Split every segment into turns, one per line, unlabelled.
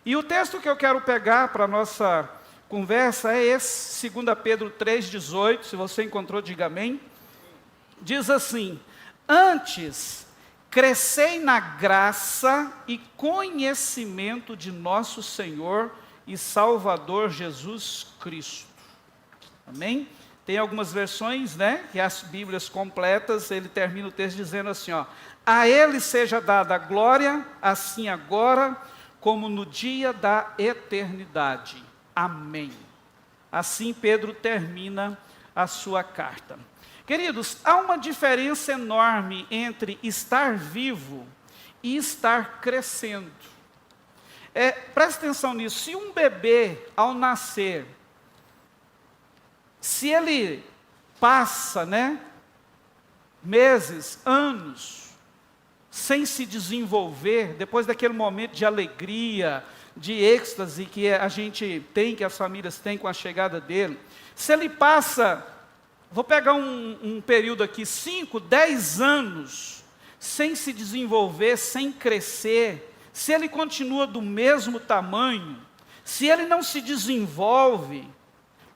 E o texto que eu quero pegar para a nossa conversa é esse, 2 Pedro 3,18, se você encontrou, diga amém. Diz assim: antes, crescei na graça e conhecimento de nosso Senhor e Salvador Jesus Cristo. Amém? Tem algumas versões, que as Bíblias completas, ele termina o texto dizendo assim, a Ele seja dada a glória, assim agora, como no dia da eternidade. Amém. Assim Pedro termina a sua carta. Queridos, há uma diferença enorme entre estar vivo e estar crescendo. Preste atenção nisso. Se um bebê, ao nascer, se ele passa, meses, anos, sem se desenvolver, depois daquele momento de alegria, de êxtase que a gente tem, que as famílias têm com a chegada dele, se ele passa, vou pegar um período aqui, 5, 10 anos, sem se desenvolver, sem crescer, se ele continua do mesmo tamanho, se ele não se desenvolve,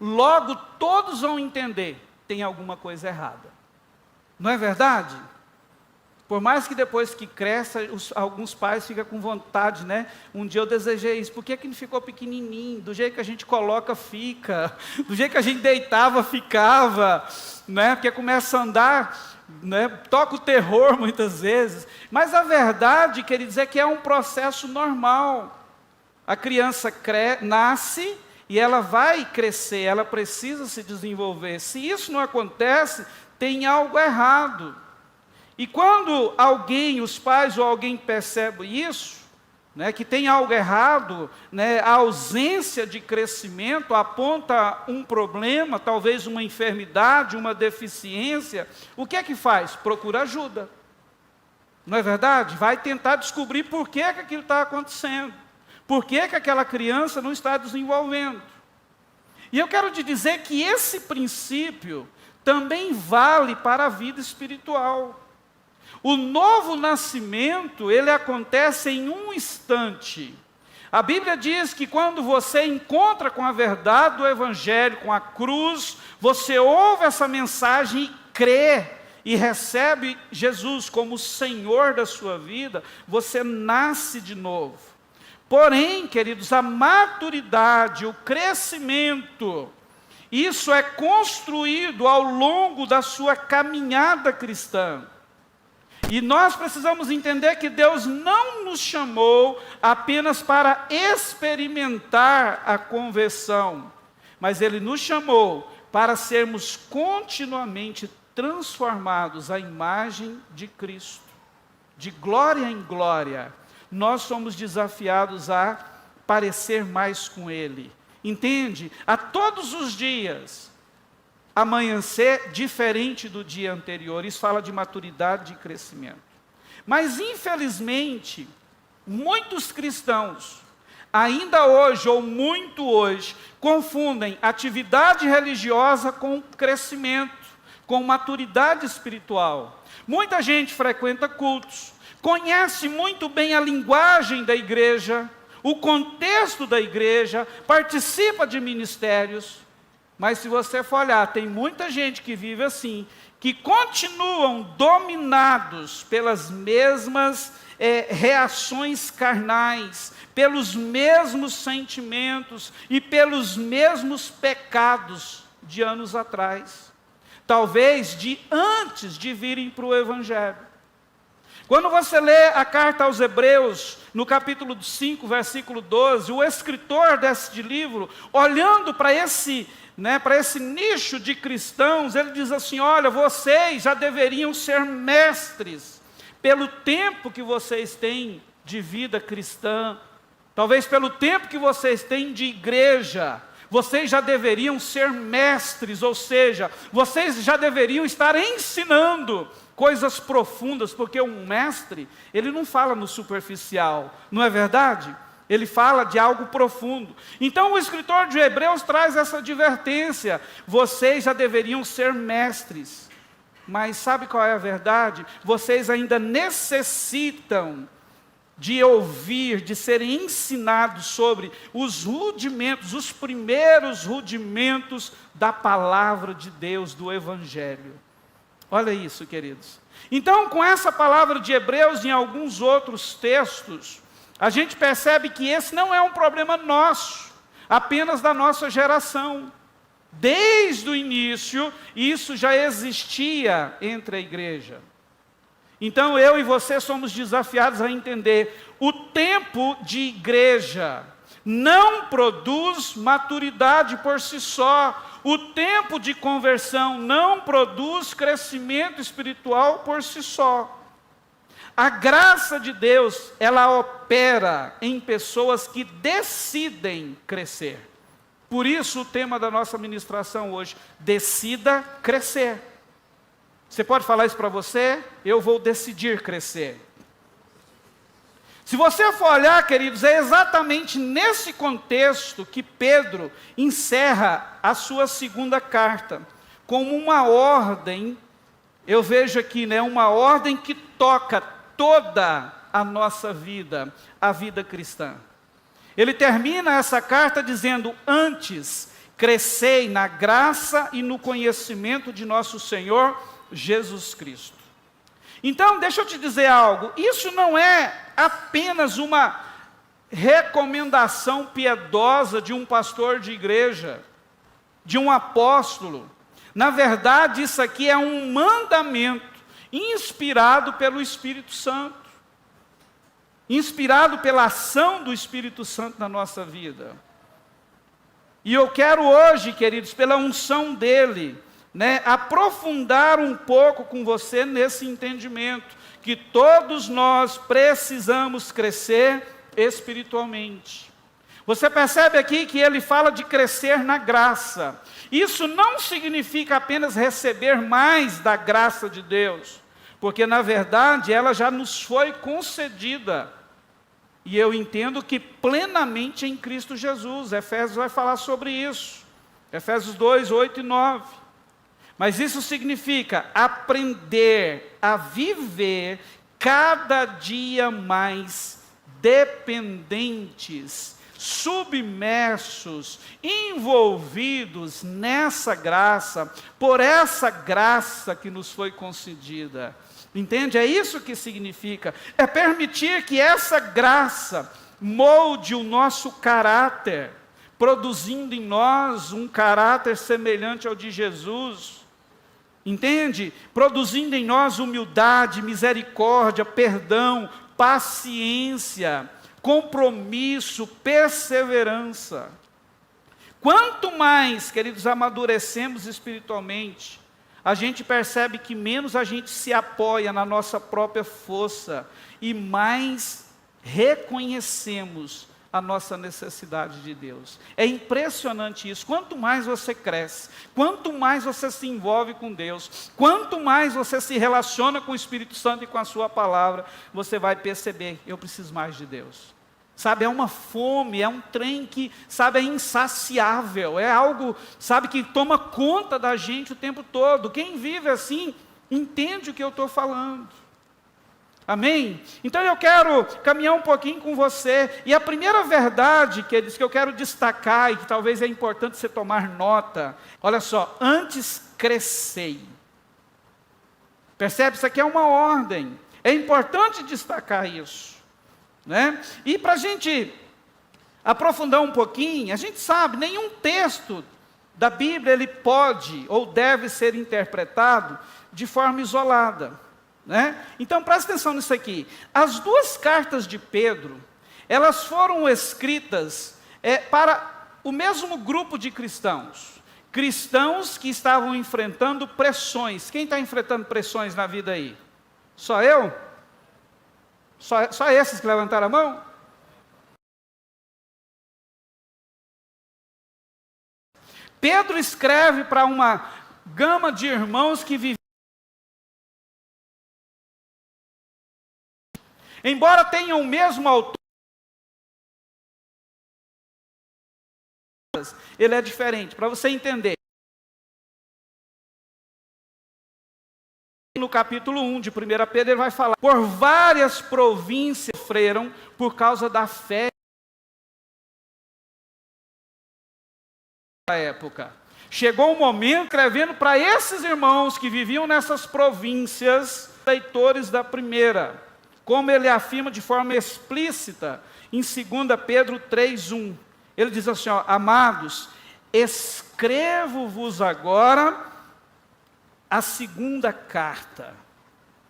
logo todos vão entender, tem alguma coisa errada. Não é verdade? Por mais que depois que cresce, alguns pais ficam com vontade, Um dia eu desejei isso, por que não ficou pequenininho? Do jeito que a gente coloca, fica. Do jeito que a gente deitava, ficava. Porque começa a andar, toca o terror muitas vezes. Mas a verdade, queridos, é que é um processo normal. A criança nasce e ela vai crescer, ela precisa se desenvolver. Se isso não acontece, tem algo errado. E quando os pais ou alguém percebe isso, que tem algo errado, a ausência de crescimento aponta um problema, talvez uma enfermidade, uma deficiência, o que é que faz? Procura ajuda. Não é verdade? Vai tentar descobrir por que aquilo está acontecendo. Por que aquela criança não está desenvolvendo? E eu quero te dizer que esse princípio também vale para a vida espiritual. O novo nascimento, ele acontece em um instante. A Bíblia diz que quando você encontra com a verdade do Evangelho, com a cruz, você ouve essa mensagem e crê, e recebe Jesus como Senhor da sua vida, você nasce de novo. Porém, queridos, a maturidade, o crescimento, isso é construído ao longo da sua caminhada cristã. E nós precisamos entender que Deus não nos chamou apenas para experimentar a conversão, mas Ele nos chamou para sermos continuamente transformados à imagem de Cristo. De glória em glória, nós somos desafiados a parecer mais com Ele. Entende? A todos os dias, amanhecer diferente do dia anterior. Isso fala de maturidade e crescimento. Mas, infelizmente, muitos cristãos, ainda hoje, ou muito hoje, confundem atividade religiosa com crescimento, com maturidade espiritual. Muita gente frequenta cultos, conhece muito bem a linguagem da igreja, o contexto da igreja, participa de ministérios, mas se você for olhar, tem muita gente que vive assim, que continuam dominados pelas mesmas reações carnais, pelos mesmos sentimentos e pelos mesmos pecados de anos atrás. Talvez de antes de virem para o Evangelho. Quando você lê a carta aos Hebreus, no capítulo 5, versículo 12, o escritor desse livro, olhando para esse nicho de cristãos, ele diz assim: olha, vocês já deveriam ser mestres, pelo tempo que vocês têm de vida cristã, talvez pelo tempo que vocês têm de igreja, vocês já deveriam ser mestres, ou seja, vocês já deveriam estar ensinando coisas profundas, porque um mestre, ele não fala no superficial, não é verdade? Ele fala de algo profundo. Então o escritor de Hebreus traz essa advertência: vocês já deveriam ser mestres, mas sabe qual é a verdade? Vocês ainda necessitam de ouvir, de serem ensinados sobre os rudimentos, os primeiros rudimentos da palavra de Deus, do Evangelho. Olha isso, queridos. Então, com essa palavra de Hebreus e em alguns outros textos, a gente percebe que esse não é um problema nosso, apenas da nossa geração. Desde o início, isso já existia entre a igreja. Então, eu e você somos desafiados a entender: o tempo de igreja não produz maturidade por si só. O tempo de conversão não produz crescimento espiritual por si só. A graça de Deus, ela opera em pessoas que decidem crescer. Por isso o tema da nossa ministração hoje: decida crescer. Você pode falar isso para você? Eu vou decidir crescer. Se você for olhar, queridos, é exatamente nesse contexto que Pedro encerra a sua segunda carta, como uma ordem. Eu vejo aqui, uma ordem que toca toda a nossa vida, a vida cristã. Ele termina essa carta dizendo: antes, crescei na graça e no conhecimento de nosso Senhor Jesus Cristo. Então, deixa eu te dizer algo: isso não é apenas uma recomendação piedosa de um pastor de igreja, de um apóstolo. Na verdade, isso aqui é um mandamento inspirado pelo Espírito Santo, inspirado pela ação do Espírito Santo na nossa vida. E eu quero hoje, queridos, pela unção dele, aprofundar um pouco com você nesse entendimento, que todos nós precisamos crescer espiritualmente. Você percebe aqui que ele fala de crescer na graça. Isso não significa apenas receber mais da graça de Deus, porque na verdade ela já nos foi concedida. E eu entendo que plenamente em Cristo Jesus. Efésios vai falar sobre isso. Efésios 2, 8 e 9. Mas isso significa aprender a viver cada dia mais dependentes, submersos, envolvidos nessa graça, por essa graça que nos foi concedida. Entende? É isso que significa. É permitir que essa graça molde o nosso caráter, produzindo em nós um caráter semelhante ao de Jesus. Entende? Produzindo em nós humildade, misericórdia, perdão, paciência, compromisso, perseverança. Quanto mais, queridos, amadurecemos espiritualmente, a gente percebe que menos a gente se apoia na nossa própria força e mais reconhecemos a nossa necessidade de Deus. É impressionante isso. Quanto mais você cresce, quanto mais você se envolve com Deus, quanto mais você se relaciona com o Espírito Santo e com a sua palavra, você vai perceber: eu preciso mais de Deus. Sabe, é uma fome, é um trem que, sabe, é insaciável, é algo, sabe, que toma conta da gente o tempo todo. Quem vive assim, entende o que eu estou falando. Amém? Então eu quero caminhar um pouquinho com você, e a primeira verdade, queridos, que eu quero destacar, e que talvez é importante você tomar nota, olha só: antes crescei. Percebe? Isso aqui é uma ordem, é importante destacar isso. E para a gente aprofundar um pouquinho, a gente sabe, nenhum texto da Bíblia ele pode ou deve ser interpretado de forma isolada. Então presta atenção nisso aqui. As duas cartas de Pedro, elas foram escritas para o mesmo grupo de cristãos. Cristãos que estavam enfrentando pressões. Quem está enfrentando pressões na vida aí? Só eu? Só esses que levantaram a mão? Pedro escreve para uma gama de irmãos que viviam. Embora tenham o mesmo autor, ele é diferente, para você entender. no capítulo 1 de 1 Pedro, ele vai falar: por várias províncias sofreram por causa da fé da época. Chegou o momento, escrevendo para esses irmãos que viviam nessas províncias, leitores da primeira, como ele afirma de forma explícita em 2 Pedro 3:1. Ele diz assim, ó: amados, escrevo-vos agora a segunda carta.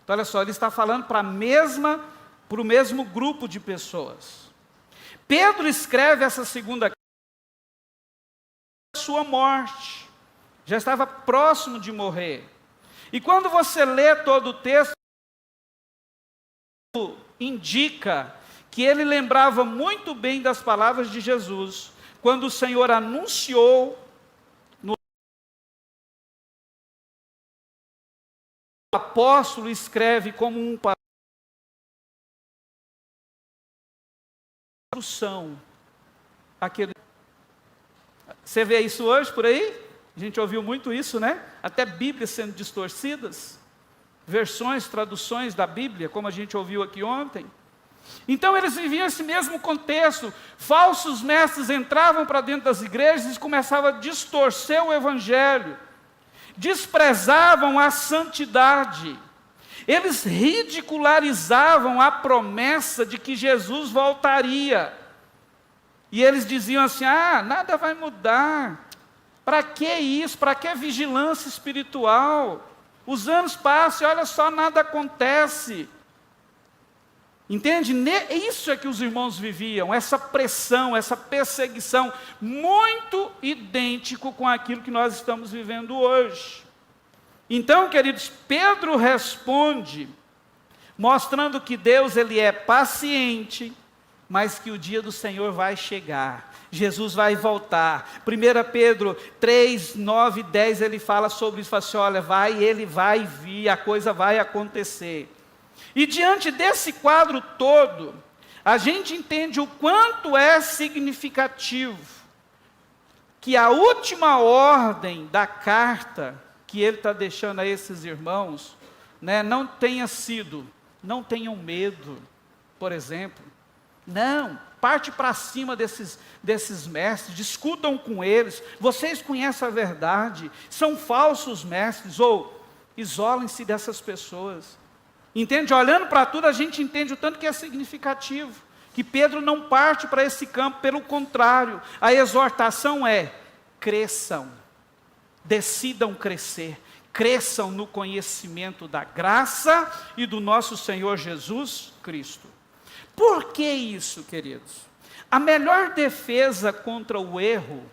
Então, olha só, ele está falando para o mesmo grupo de pessoas. Pedro escreve essa segunda carta sua morte, já estava próximo de morrer. E quando você lê todo o texto, indica que ele lembrava muito bem das palavras de Jesus, quando o Senhor anunciou no apóstolo, escreve como um instrução aquele. Você vê isso hoje por aí? A gente ouviu muito isso, né? Até Bíblias sendo distorcidas, versões, traduções da Bíblia, como a gente ouviu aqui ontem. Então eles viviam esse mesmo contexto. Falsos mestres entravam para dentro das igrejas e começavam a distorcer o Evangelho. Desprezavam a santidade. Eles ridicularizavam a promessa de que Jesus voltaria. E eles diziam assim: nada vai mudar. Para que isso? Para que vigilância espiritual? Os anos passam e olha só, nada acontece. Entende? Isso é que os irmãos viviam, essa pressão, essa perseguição, muito idêntico com aquilo que nós estamos vivendo hoje. Então, queridos, Pedro responde, mostrando que Deus ele é paciente, mas que o dia do Senhor vai chegar. Jesus vai voltar. 1 Pedro 3, 9 e 10, ele fala sobre isso, fala assim, olha, ele vai vir, a coisa vai acontecer. E diante desse quadro todo, a gente entende o quanto é significativo que a última ordem da carta que ele está deixando a esses irmãos, né, não tenha sido, não tenham medo, por exemplo. Não, parte para cima desses mestres, discutam com eles, vocês conhecem a verdade, são falsos mestres, ou isolem-se dessas pessoas. Entende? Olhando para tudo, a gente entende o tanto que é significativo, que Pedro não parte para esse campo, pelo contrário, a exortação é: cresçam, decidam crescer, cresçam no conhecimento da graça e do nosso Senhor Jesus Cristo. Por que isso, queridos? A melhor defesa contra o erro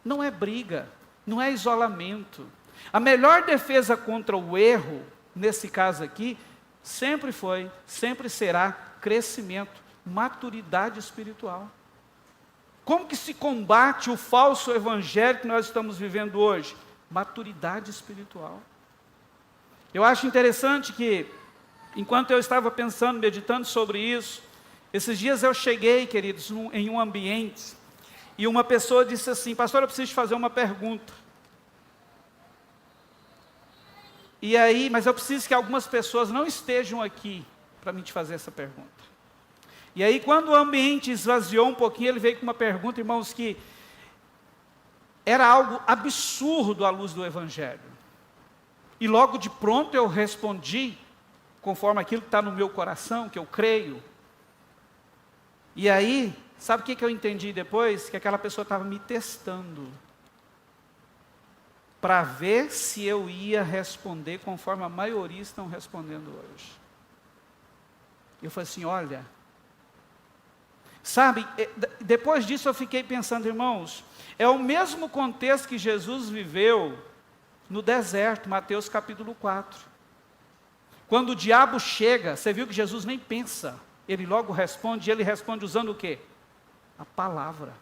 não é briga, não é isolamento. A melhor defesa contra o erro, nesse caso aqui, sempre foi, sempre será crescimento, maturidade espiritual. Como que se combate o falso evangelho que nós estamos vivendo hoje? Maturidade espiritual. Eu acho interessante que, enquanto eu estava pensando, meditando sobre isso, esses dias eu cheguei, queridos, em um ambiente, e uma pessoa disse assim: pastor, eu preciso te fazer uma pergunta. E aí, mas eu preciso que algumas pessoas não estejam aqui para mim te fazer essa pergunta. E aí, quando o ambiente esvaziou um pouquinho, ele veio com uma pergunta, irmãos, que era algo absurdo à luz do Evangelho. E logo de pronto eu respondi, conforme aquilo que está no meu coração, que eu creio. E aí, sabe o que eu entendi depois? Que aquela pessoa estava me testando, para ver se eu ia responder conforme a maioria estão respondendo hoje. Eu falei assim, olha, sabe, depois disso eu fiquei pensando, irmãos, é o mesmo contexto que Jesus viveu no deserto, Mateus capítulo 4. Quando o diabo chega, você viu que Jesus nem pensa, ele logo responde, e ele responde usando o quê? A palavra.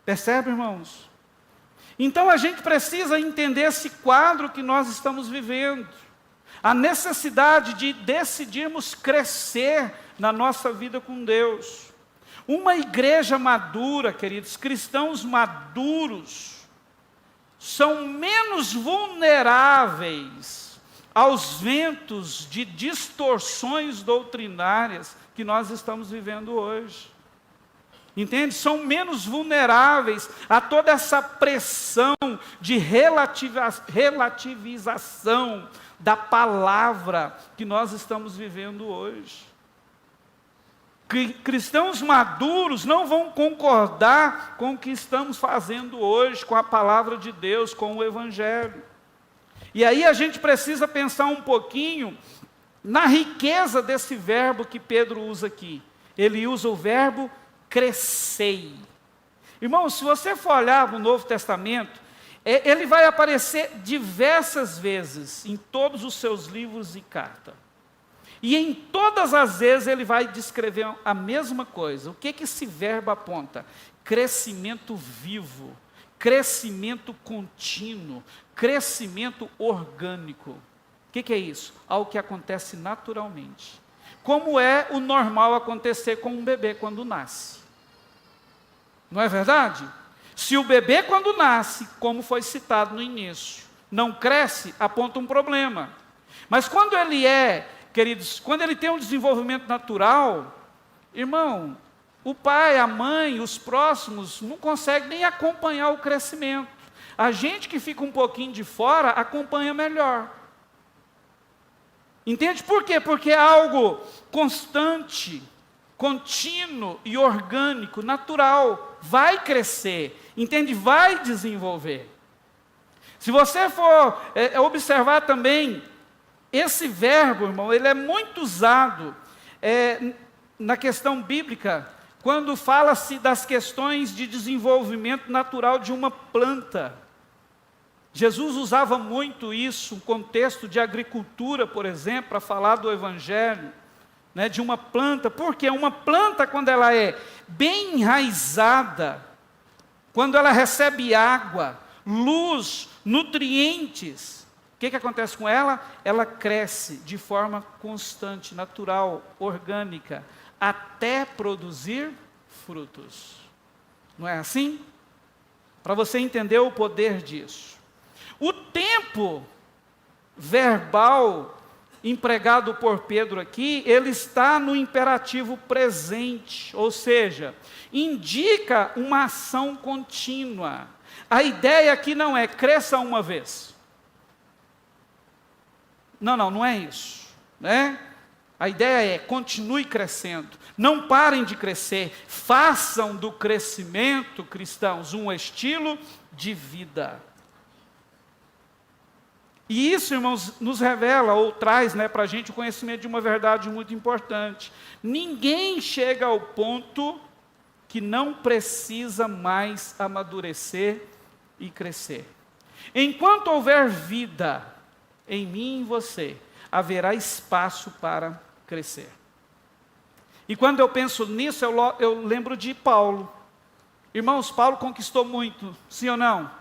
Percebe, irmãos? Então a gente precisa entender esse quadro que nós estamos vivendo. A necessidade de decidirmos crescer na nossa vida com Deus. Uma igreja madura, queridos, cristãos maduros, são menos vulneráveis aos ventos de distorções doutrinárias que nós estamos vivendo hoje. Entende? São menos vulneráveis a toda essa pressão de relativização da palavra que nós estamos vivendo hoje. Cristãos maduros não vão concordar com o que estamos fazendo hoje, com a palavra de Deus, com o Evangelho. E aí a gente precisa pensar um pouquinho na riqueza desse verbo que Pedro usa aqui. Ele usa o verbo crescei. Irmão, se você for olhar no Novo Testamento, ele vai aparecer diversas vezes em todos os seus livros e cartas. E em todas as vezes ele vai descrever a mesma coisa. O que esse verbo aponta? Crescimento vivo, crescimento contínuo, crescimento orgânico. O que é isso? Algo que acontece naturalmente. Como é o normal acontecer com um bebê quando nasce. Não é verdade? Se o bebê quando nasce, como foi citado no início, não cresce, aponta um problema. Mas quando ele queridos, quando ele tem um desenvolvimento natural, irmão, o pai, a mãe, os próximos não conseguem nem acompanhar o crescimento. A gente que fica um pouquinho de fora acompanha melhor. Entende por quê? Porque é algo constante, contínuo e orgânico, natural, vai crescer, entende? Vai desenvolver. Se você for observar também, esse verbo, irmão, ele é muito usado na questão bíblica, quando fala-se das questões de desenvolvimento natural de uma planta. Jesus usava muito isso, um contexto de agricultura, por exemplo, para falar do Evangelho, né, de uma planta, porque uma planta, quando ela é bem enraizada, quando ela recebe água, luz, nutrientes, o que acontece com ela? Ela cresce de forma constante, natural, orgânica, até produzir frutos. Não é assim? Para você entender o poder disso. O tempo verbal empregado por Pedro aqui, ele está no imperativo presente, ou seja, indica uma ação contínua. A ideia aqui não é cresça uma vez. Não é isso, né? A ideia é continue crescendo, não parem de crescer, façam do crescimento, cristãos, um estilo de vida. E isso, irmãos, nos revela ou traz para a gente o conhecimento de uma verdade muito importante. Ninguém chega ao ponto que não precisa mais amadurecer e crescer. Enquanto houver vida em mim e em você, haverá espaço para crescer. E quando eu penso nisso, eu lembro de Paulo. Irmãos, Paulo conquistou muito, sim ou não?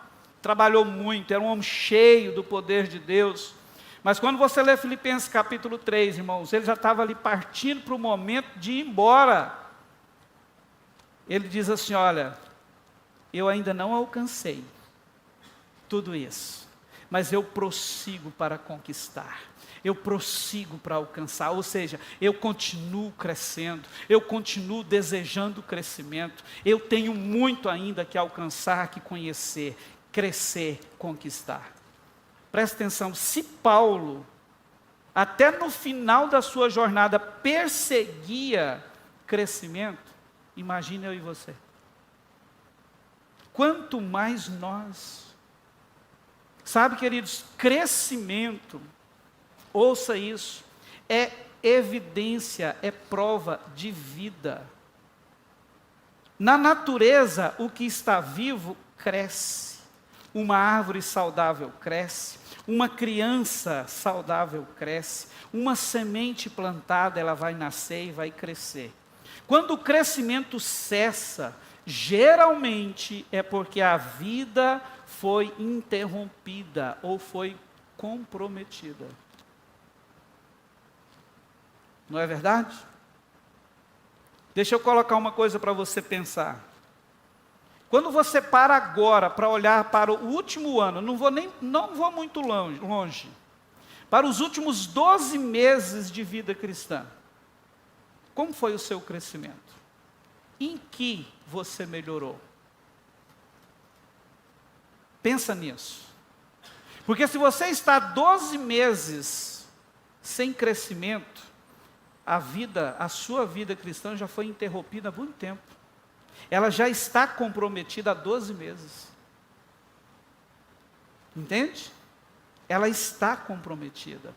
Trabalhou muito, era um homem cheio do poder de Deus. Mas quando você lê Filipenses capítulo 3, irmãos, ele já estava ali partindo para o momento de ir embora. Ele diz assim, olha, eu ainda não alcancei tudo isso, mas eu prossigo para conquistar. Eu prossigo para alcançar, ou seja, eu continuo crescendo, eu continuo desejando crescimento, eu tenho muito ainda que alcançar, que conhecer, crescer, conquistar. Presta atenção, se Paulo, até no final da sua jornada, perseguia crescimento, imagine eu e você. Quanto mais nós. Sabe, queridos, crescimento, ouça isso, é evidência, é prova de vida. Na natureza, o que está vivo cresce. Uma árvore saudável cresce, uma criança saudável cresce, uma semente plantada, ela vai nascer e vai crescer. Quando o crescimento cessa, geralmente é porque a vida foi interrompida ou foi comprometida. Não é verdade? Deixa eu colocar uma coisa para você pensar. Quando você para agora para olhar para o último ano, não vou muito longe, para os últimos 12 meses de vida cristã, como foi o seu crescimento? Em que você melhorou? Pensa nisso. Porque se você está 12 meses sem crescimento, a sua vida cristã já foi interrompida há muito tempo. Ela já está comprometida há 12 meses. Entende? Ela está comprometida.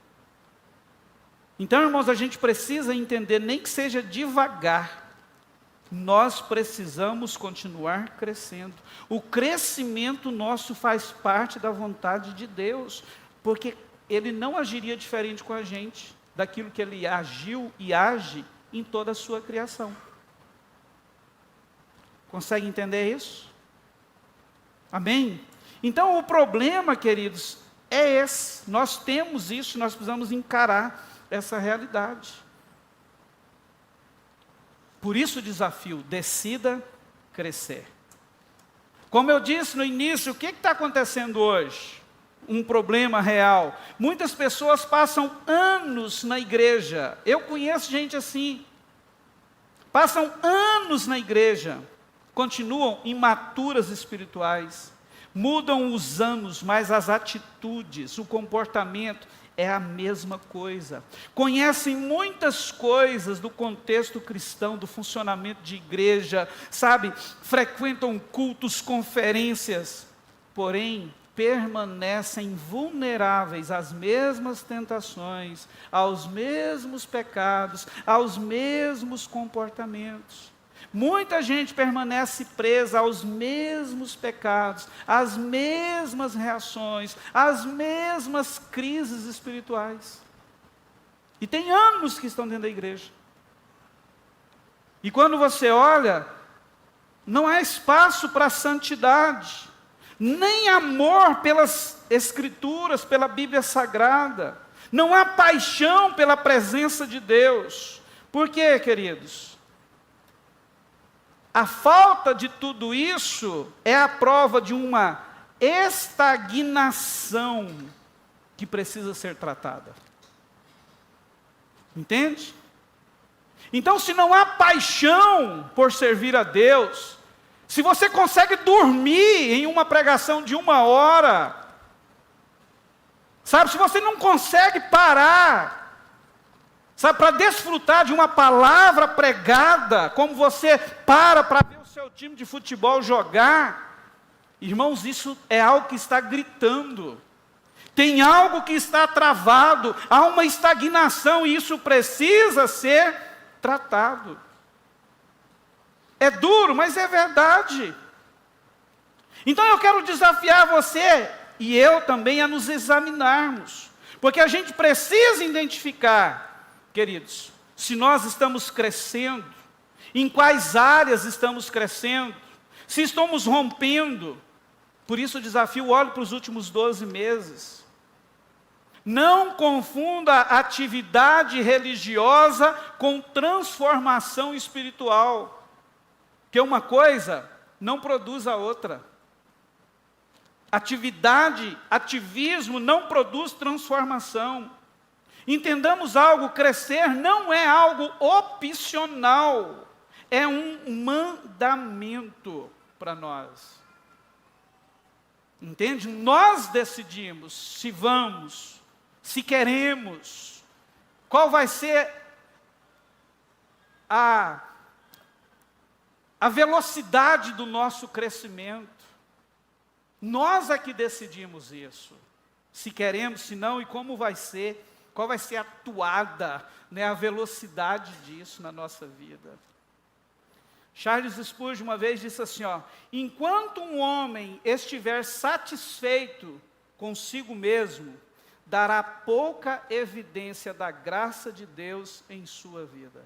Então, irmãos, a gente precisa entender, nem que seja devagar, nós precisamos continuar crescendo. O crescimento nosso faz parte da vontade de Deus, porque Ele não agiria diferente com a gente daquilo que Ele agiu e age em toda a sua criação. Consegue entender isso? Amém? Então o problema, queridos, é esse. Nós temos isso, nós precisamos encarar essa realidade. Por isso o desafio, decida crescer. Como eu disse no início, o que está acontecendo hoje? Um problema real. Muitas pessoas passam anos na igreja. Eu conheço gente assim. Passam anos na igreja, continuam imaturas espirituais, mudam os anos, mas as atitudes, o comportamento é a mesma coisa. Conhecem muitas coisas do contexto cristão, do funcionamento de igreja, sabe? Frequentam cultos, conferências, porém permanecem vulneráveis às mesmas tentações, aos mesmos pecados, aos mesmos comportamentos. Muita gente permanece presa aos mesmos pecados, às mesmas reações, às mesmas crises espirituais. E tem anos que estão dentro da igreja. E quando você olha, não há espaço para santidade, nem amor pelas Escrituras, pela Bíblia Sagrada. Não há paixão pela presença de Deus. Por quê, queridos? A falta de tudo isso é a prova de uma estagnação que precisa ser tratada. Entende? Então, se não há paixão por servir a Deus, se você consegue dormir em uma pregação de 1 hora, sabe, se você não consegue parar, sabe, para desfrutar de uma palavra pregada, como você para ver o seu time de futebol jogar, irmãos, isso é algo que está gritando. Tem algo que está travado, há uma estagnação e isso precisa ser tratado. É duro, mas é verdade. Então eu quero desafiar você e eu também a nos examinarmos, porque a gente precisa identificar, queridos, se nós estamos crescendo, em quais áreas estamos crescendo, se estamos rompendo. Por isso o desafio, olhe para os últimos 12 meses. Não confunda atividade religiosa com transformação espiritual, porque uma coisa não produz a outra. Ativismo não produz transformação. Entendamos algo, crescer não é algo opcional, é um mandamento para nós. Entende? Nós decidimos se vamos, se queremos, qual vai ser a velocidade do nosso crescimento. Nós é que decidimos isso, se queremos, se não, e como vai ser, qual vai ser a toada, a velocidade disso na nossa vida. Charles Spurgeon uma vez disse assim, enquanto um homem estiver satisfeito consigo mesmo, dará pouca evidência da graça de Deus em sua vida.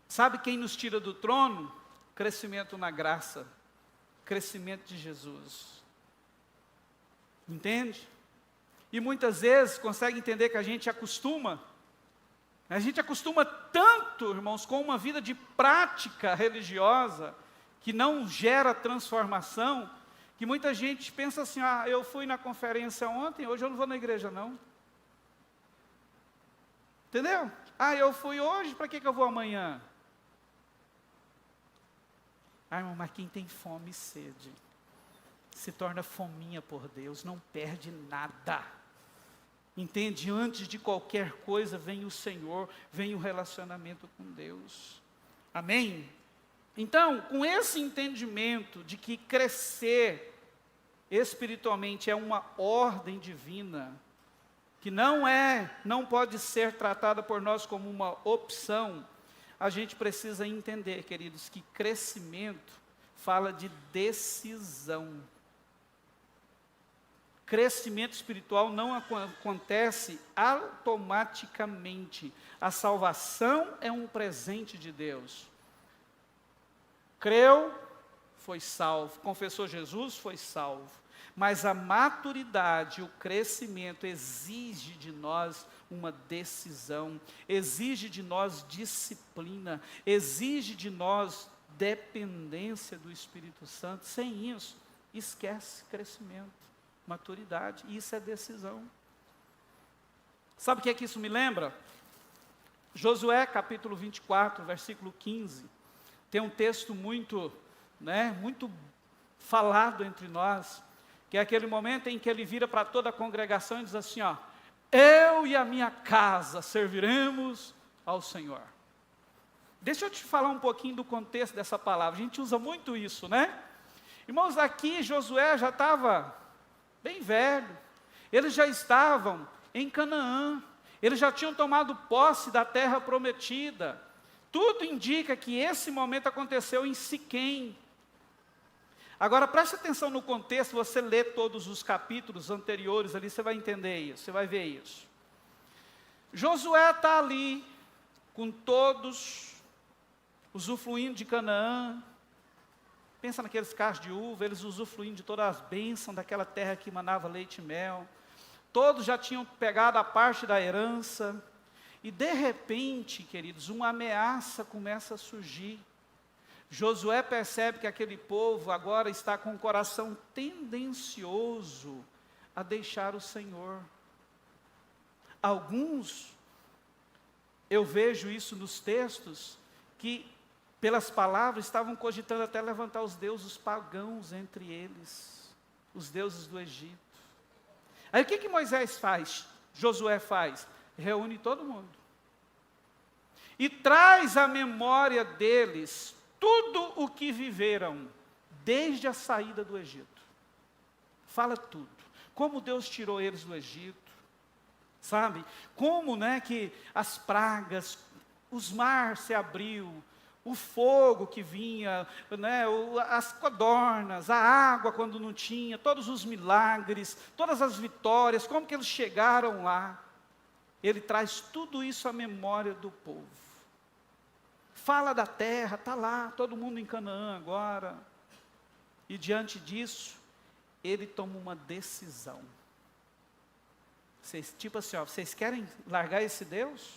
Sabe quem nos tira do trono? Crescimento na graça, crescimento de Jesus. Entende? E muitas vezes consegue entender que a gente acostuma tanto, irmãos, com uma vida de prática religiosa, que não gera transformação, que muita gente pensa assim, eu fui na conferência ontem, hoje eu não vou na igreja não. Entendeu? Ah, eu fui hoje, para que eu vou amanhã? Ah, irmão, mas quem tem fome e sede, se torna fominha por Deus, não perde nada. Entende? Antes de qualquer coisa vem o Senhor, vem o relacionamento com Deus. Amém? Então, com esse entendimento de que crescer espiritualmente é uma ordem divina, que não pode ser tratada por nós como uma opção, a gente precisa entender, queridos, que crescimento fala de decisão. Crescimento espiritual não acontece automaticamente. A salvação é um presente de Deus. Creu, foi salvo. Confessou Jesus, foi salvo. Mas a maturidade, o crescimento exige de nós uma decisão, exige de nós disciplina, exige de nós dependência do Espírito Santo. Sem isso, esquece crescimento, maturidade, isso é decisão. Sabe o que é que isso me lembra? Josué capítulo 24, versículo 15, tem um texto muito falado entre nós, que é aquele momento em que ele vira para toda a congregação e diz assim, ó, eu e a minha casa serviremos ao Senhor. Deixa eu te falar um pouquinho do contexto dessa palavra, a gente usa muito isso, né? Irmãos, aqui Josué já estava bem velho, eles já estavam em Canaã, eles já tinham tomado posse da terra prometida, tudo indica que esse momento aconteceu em Siquém. Agora preste atenção no contexto, você lê todos os capítulos anteriores ali, você vai entender isso, você vai ver isso. Josué está ali, com todos, usufruindo de Canaã, pensa naqueles cachos de uva, eles usufruindo de todas as bênçãos daquela terra que manava leite e mel, todos já tinham pegado a parte da herança, e de repente, queridos, uma ameaça começa a surgir. Josué percebe que aquele povo agora está com o coração tendencioso a deixar o Senhor. Alguns, eu vejo isso nos textos, que pelas palavras estavam cogitando até levantar os deuses pagãos entre eles, os deuses do Egito. Aí o que Moisés faz? Josué faz? Reúne todo mundo. E traz à memória deles tudo o que viveram desde a saída do Egito. Fala tudo. Como Deus tirou eles do Egito. Sabe? Como que as pragas, os mares se abriu, o fogo que vinha, as codornas, a água quando não tinha, todos os milagres, todas as vitórias, como que eles chegaram lá. Ele traz tudo isso à memória do povo. Fala da terra, está lá, todo mundo em Canaã agora. E diante disso, ele toma uma decisão. Tipo assim, vocês querem largar esse Deus?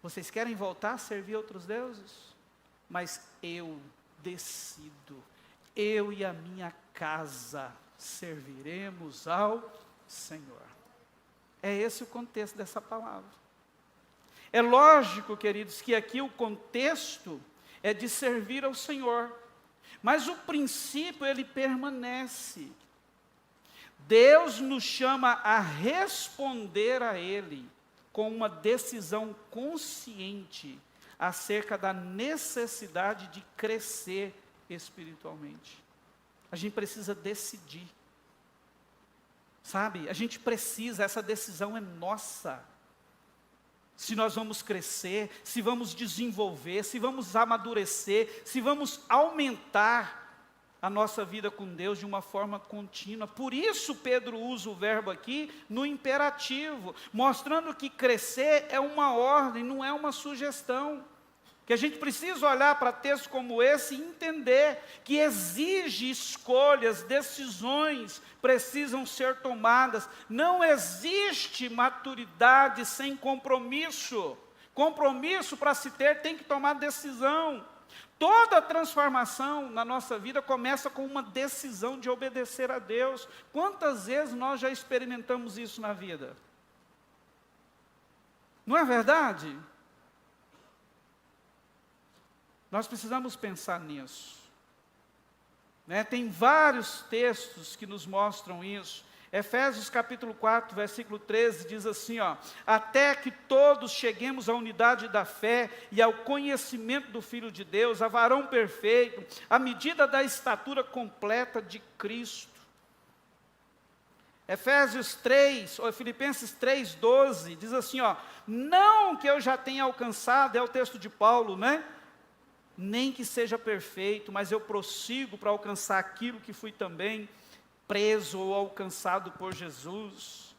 Vocês querem voltar a servir outros deuses? Mas eu decido, eu e a minha casa serviremos ao Senhor. É esse o contexto dessa palavra. É lógico, queridos, que aqui o contexto é de servir ao Senhor, mas o princípio ele permanece. Deus nos chama a responder a Ele com uma decisão consciente acerca da necessidade de crescer espiritualmente. A gente precisa decidir. Sabe? A gente precisa, essa decisão é nossa. Se nós vamos crescer, se vamos desenvolver, se vamos amadurecer, se vamos aumentar a nossa vida com Deus de uma forma contínua. Por isso Pedro usa o verbo aqui no imperativo, mostrando que crescer é uma ordem, não é uma sugestão. Que a gente precisa olhar para textos como esse e entender que exige escolhas, decisões precisam ser tomadas. Não existe maturidade sem compromisso. Compromisso para se ter tem que tomar decisão. Toda transformação na nossa vida começa com uma decisão de obedecer a Deus. Quantas vezes nós já experimentamos isso na vida? Não é verdade? Nós precisamos pensar nisso. Né? Tem vários textos que nos mostram isso. Efésios capítulo 4, versículo 13, diz assim, ó: até que todos cheguemos à unidade da fé e ao conhecimento do Filho de Deus, a varão perfeito, à medida da estatura completa de Cristo. Efésios 3, ou Filipenses 3, 12, diz assim, ó: não que eu já tenha alcançado, é o texto de Paulo, né? Nem que seja perfeito, mas eu prossigo para alcançar aquilo que fui também preso ou alcançado por Jesus.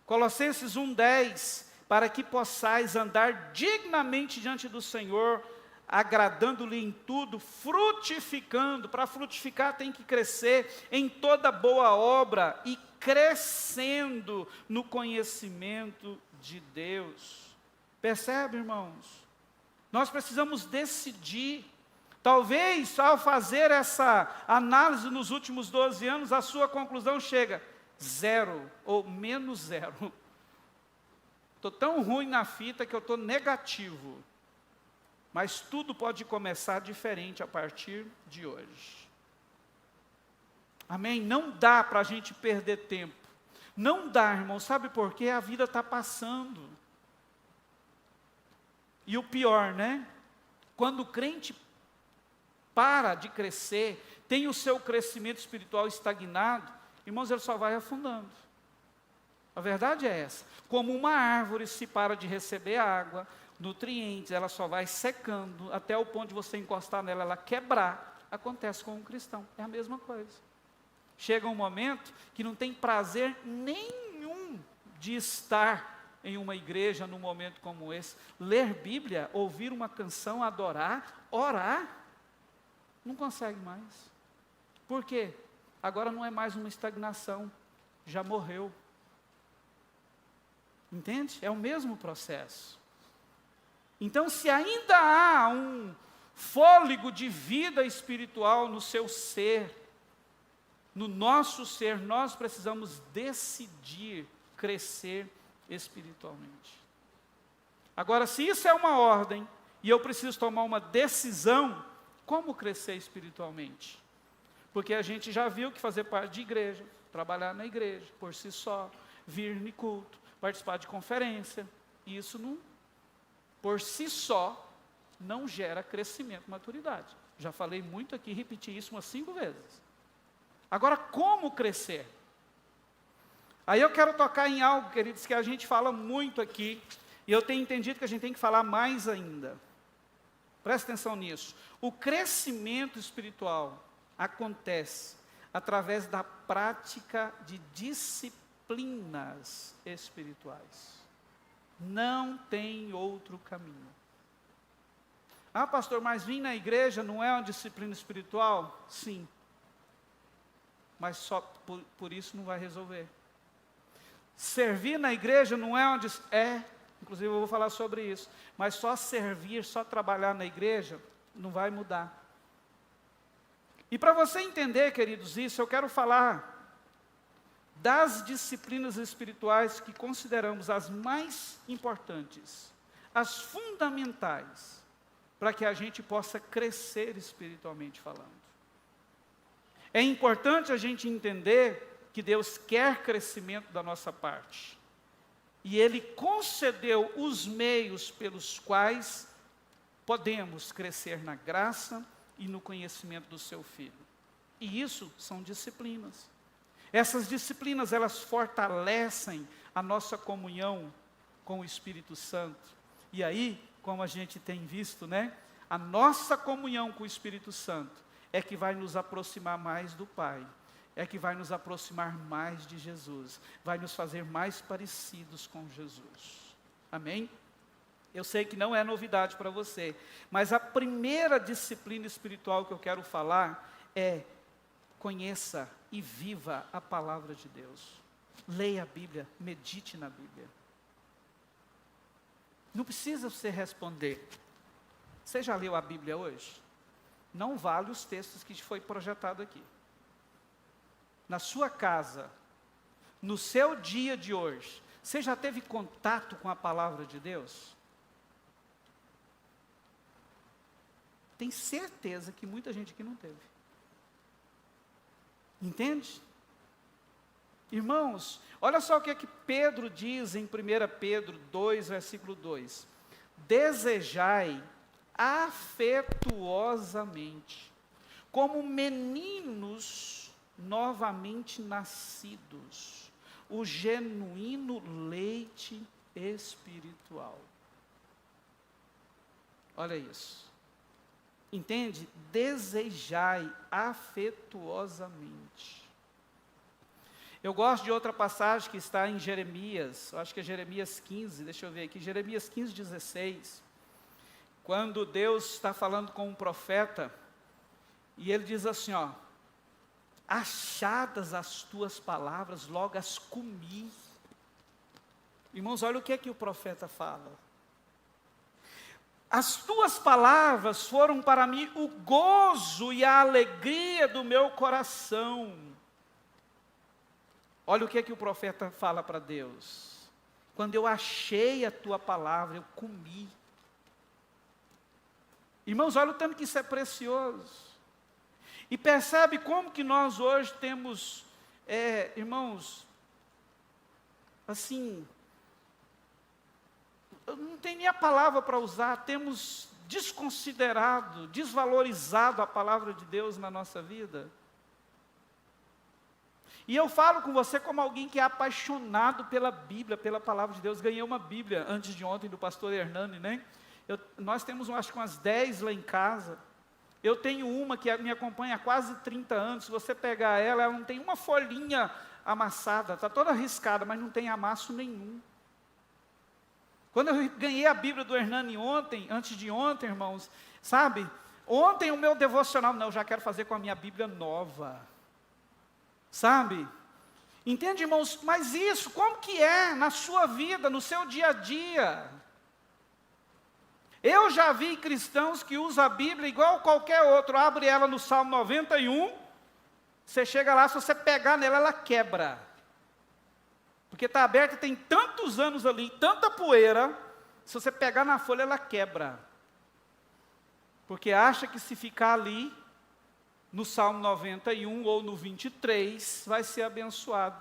Colossenses 1:10, para que possais andar dignamente diante do Senhor, agradando-lhe em tudo, frutificando. Para frutificar tem que crescer em toda boa obra e crescendo no conhecimento de Deus. Percebe, irmãos? Nós precisamos decidir. Talvez, ao fazer essa análise nos últimos 12 anos, a sua conclusão chega 0 ou menos 0. Estou tão ruim na fita que eu estou negativo. Mas tudo pode começar diferente a partir de hoje. Amém? Não dá para a gente perder tempo. Não dá, irmão. Sabe por quê? A vida está passando. E o pior, né? Quando o crente para de crescer, tem o seu crescimento espiritual estagnado, irmãos, ele só vai afundando. A verdade é essa. Como uma árvore, se para de receber água, nutrientes, ela só vai secando, até o ponto de você encostar nela, ela quebrar. Acontece com um cristão, é a mesma coisa. Chega um momento que não tem prazer nenhum de estar em uma igreja num momento como esse, ler Bíblia, ouvir uma canção, adorar, orar, não consegue mais. Por quê? Agora não é mais uma estagnação, já morreu. Entende? É o mesmo processo. Então, se ainda há um fôlego de vida espiritual no seu ser, no nosso ser, nós precisamos decidir crescer espiritualmente. Agora, se isso é uma ordem, e eu preciso tomar uma decisão, como crescer espiritualmente? Porque a gente já viu que fazer parte de igreja, trabalhar na igreja, por si só, vir no culto, participar de conferência, isso não, por si só, não gera crescimento, maturidade. Já falei muito aqui, repeti isso umas 5 vezes. Agora, como crescer? Aí eu quero tocar em algo, queridos, que a gente fala muito aqui, e eu tenho entendido que a gente tem que falar mais ainda. Presta atenção nisso. O crescimento espiritual acontece através da prática de disciplinas espirituais. Não tem outro caminho. Ah, pastor, mas vir na igreja não é uma disciplina espiritual? Sim. Mas só por isso não vai resolver. Servir na igreja não é uma disciplina? Inclusive eu vou falar sobre isso. Mas só servir, só trabalhar na igreja, não vai mudar. E para você entender, queridos, isso, eu quero falar das disciplinas espirituais que consideramos as mais importantes, as fundamentais, para que a gente possa crescer espiritualmente falando. É importante a gente entender que Deus quer crescimento da nossa parte. E Ele concedeu os meios pelos quais podemos crescer na graça e no conhecimento do Seu Filho. E isso são disciplinas. Essas disciplinas, elas fortalecem a nossa comunhão com o Espírito Santo. E aí, como a gente tem visto, né? A nossa comunhão com o Espírito Santo é que vai nos aproximar mais do Pai. É que vai nos aproximar mais de Jesus, vai nos fazer mais parecidos com Jesus. Amém? Eu sei que não é novidade para você, mas a primeira disciplina espiritual que eu quero falar é: conheça e viva a palavra de Deus. Leia a Bíblia, medite na Bíblia. Não precisa você responder. Você já leu a Bíblia hoje? Não vale os textos que foi projetado aqui. Na sua casa, no seu dia de hoje, Você já teve contato com a palavra de Deus? Tem certeza que muita gente aqui não teve. Entende? Irmãos, olha só o que é que Pedro diz em 1 Pedro 2, versículo 2. Desejai afetuosamente, como meninos novamente nascidos, o genuíno leite espiritual. Olha isso. Entende? Desejai afetuosamente. Eu gosto de outra passagem que está em Jeremias, eu acho que é Jeremias 15, deixa eu ver aqui, Jeremias 15, 16. Quando Deus está falando com um profeta, e ele diz assim, ó, achadas as tuas palavras, logo as comi. Irmãos, olha o que é que o profeta fala. As tuas palavras foram para mim o gozo e a alegria do meu coração. Olha o que é que o profeta fala para Deus. Quando eu achei a tua palavra, eu comi. Irmãos, olha o tanto que isso é precioso. E percebe como que nós hoje temos, irmãos, assim, eu não tenho nem a palavra para usar, temos desconsiderado, desvalorizado a palavra de Deus na nossa vida. E eu falo com você como alguém que é apaixonado pela Bíblia, pela palavra de Deus. Ganhei uma Bíblia antes de ontem do pastor Hernani, né? Nós temos, acho que umas 10 lá em casa. Eu tenho uma que me acompanha há quase 30 anos. Se você pegar ela, ela não tem uma folhinha amassada, está toda riscada, mas não tem amasso nenhum. Quando eu ganhei a Bíblia do Hernani ontem, antes de ontem, irmãos, sabe? Ontem o meu devocional, não, eu já quero fazer com a minha Bíblia nova. Sabe? Entende, irmãos? Mas isso, como que é na sua vida, no seu dia a dia? Eu já vi cristãos que usam a Bíblia igual qualquer outro, abre ela no Salmo 91, você chega lá, se você pegar nela, ela quebra. Porque está aberta, tem tantos anos ali, tanta poeira, se você pegar na folha, ela quebra. Porque acha que se ficar ali, no Salmo 91 ou no 23, vai ser abençoado.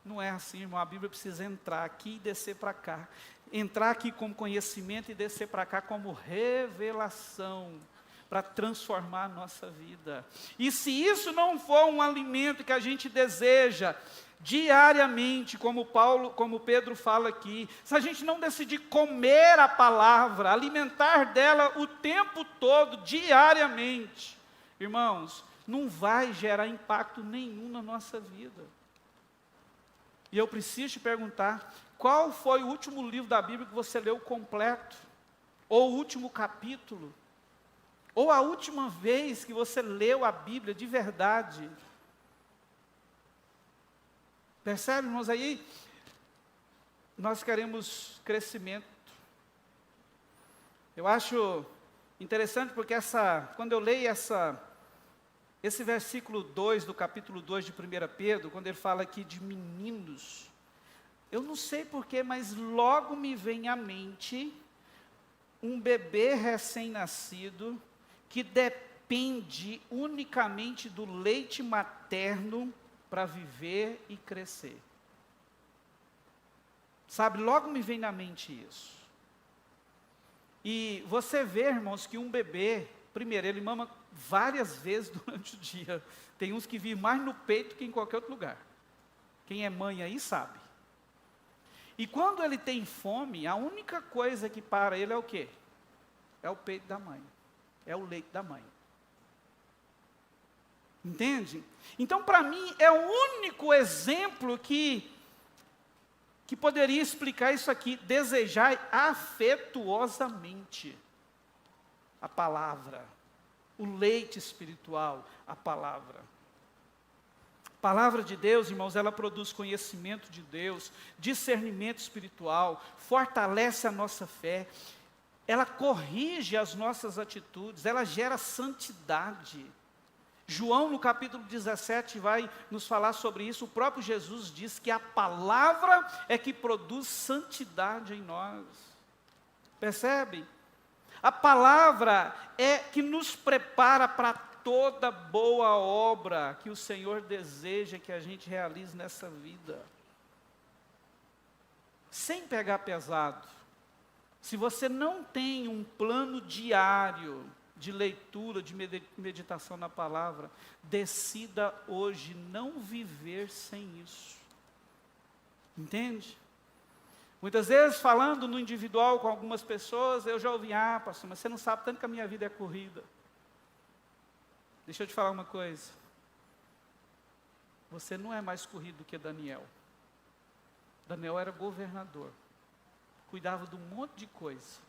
Não é assim, irmão, a Bíblia precisa entrar aqui e descer para cá. Entrar aqui como conhecimento e descer para cá como revelação, para transformar a nossa vida. E se isso não for um alimento que a gente deseja diariamente, como Pedro fala aqui, se a gente não decidir comer a palavra, alimentar dela o tempo todo, diariamente, irmãos, não vai gerar impacto nenhum na nossa vida. E eu preciso te perguntar, qual foi o último livro da Bíblia que você leu completo? Ou o último capítulo? Ou a última vez que você leu a Bíblia de verdade? Percebe, irmãos, aí nós queremos crescimento. Eu acho interessante porque quando eu leio esse versículo 2 do capítulo 2 de 1 Pedro, quando ele fala aqui de meninos, eu não sei porquê, mas logo me vem à mente um bebê recém-nascido que depende unicamente do leite materno para viver e crescer. Sabe, logo me vem na mente isso. E você vê, irmãos, que um bebê, primeiro, ele mama várias vezes durante o dia. Tem uns que vivem mais no peito que em qualquer outro lugar. Quem é mãe aí sabe. E quando ele tem fome, a única coisa que para ele é o quê? É o peito da mãe. É o leite da mãe. Entende? Então, para mim, é o único exemplo que poderia explicar isso aqui. Desejai afetuosamente a palavra, o leite espiritual, a palavra. A palavra de Deus, irmãos, ela produz conhecimento de Deus, discernimento espiritual, fortalece a nossa fé, ela corrige as nossas atitudes, ela gera santidade. João, no capítulo 17, vai nos falar sobre isso. O próprio Jesus diz que a palavra é que produz santidade em nós. Percebe? A palavra é que nos prepara para toda boa obra que o Senhor deseja que a gente realize nessa vida. Sem pegar pesado. Se você não tem um plano diário de leitura, de meditação na palavra, decida hoje não viver sem isso. Entende? Muitas vezes, falando no individual com algumas pessoas, eu já ouvi, pastor, mas você não sabe tanto que a minha vida é corrida. Deixa eu te falar uma coisa. Você não é mais corrido do que Daniel. Daniel era governador. Cuidava de um monte de coisa.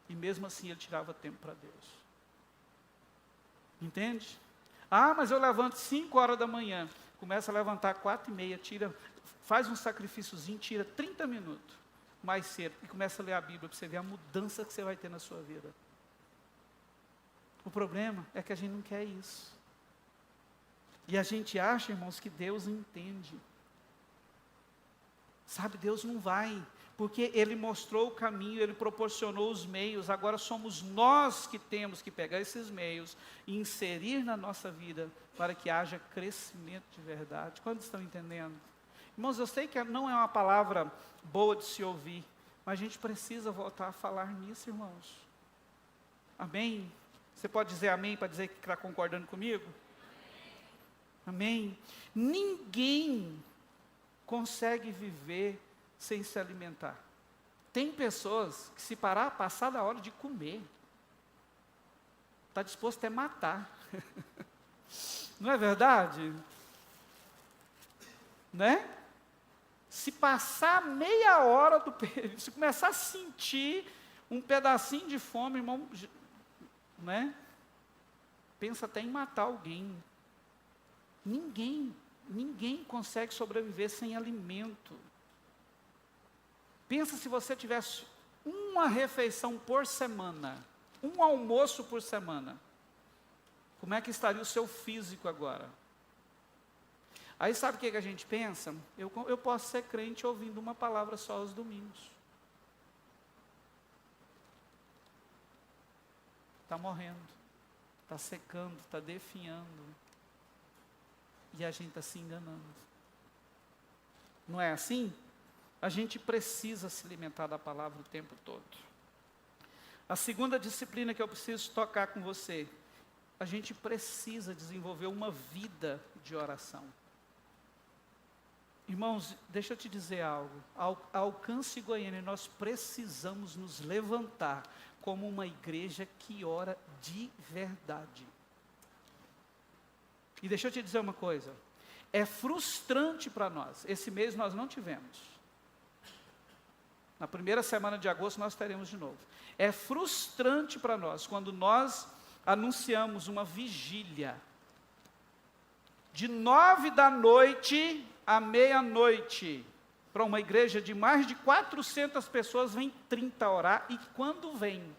E mesmo assim ele tirava tempo para Deus. Entende? Mas eu levanto 5 horas da manhã. Começa a levantar 4:30, faz um sacrifíciozinho, tira 30 minutos mais cedo e começa a ler a Bíblia para você ver a mudança que você vai ter na sua vida. O problema é que a gente não quer isso. E a gente acha, irmãos, que Deus entende. Sabe, Deus não vai, porque Ele mostrou o caminho, Ele proporcionou os meios, agora somos nós que temos que pegar esses meios e inserir na nossa vida para que haja crescimento de verdade. Quantos estão entendendo? Irmãos, eu sei que não é uma palavra boa de se ouvir, mas a gente precisa voltar a falar nisso, irmãos. Amém? Você pode dizer amém para dizer que está concordando comigo? Amém? Ninguém consegue viver sem se alimentar. Tem pessoas que se passar da hora de comer, está disposto até matar. Não é verdade? Né? Se passar meia hora do período, se começar a sentir um pedacinho de fome, irmão, né? Pensa até em matar alguém. Ninguém consegue sobreviver sem alimento. Pensa se você tivesse uma refeição por semana, um almoço por semana. Como é que estaria o seu físico agora? Aí sabe o que a gente pensa? Eu posso ser crente ouvindo uma palavra só aos domingos. Está morrendo, está secando, está definhando. E a gente está se enganando. Não é assim? A gente precisa se alimentar da palavra o tempo todo. A segunda disciplina que eu preciso tocar com você, a gente precisa desenvolver uma vida de oração. Irmãos, deixa eu te dizer algo. Ao Alcance Goiânia, nós precisamos nos levantar como uma igreja que ora de verdade. E deixa eu te dizer uma coisa, é frustrante para nós, esse mês nós não tivemos. Na primeira semana de agosto nós teremos de novo. É frustrante para nós quando nós anunciamos uma vigília de 9 da noite à meia-noite, para uma igreja de mais de 400 pessoas, vem 30 orar, e quando vem,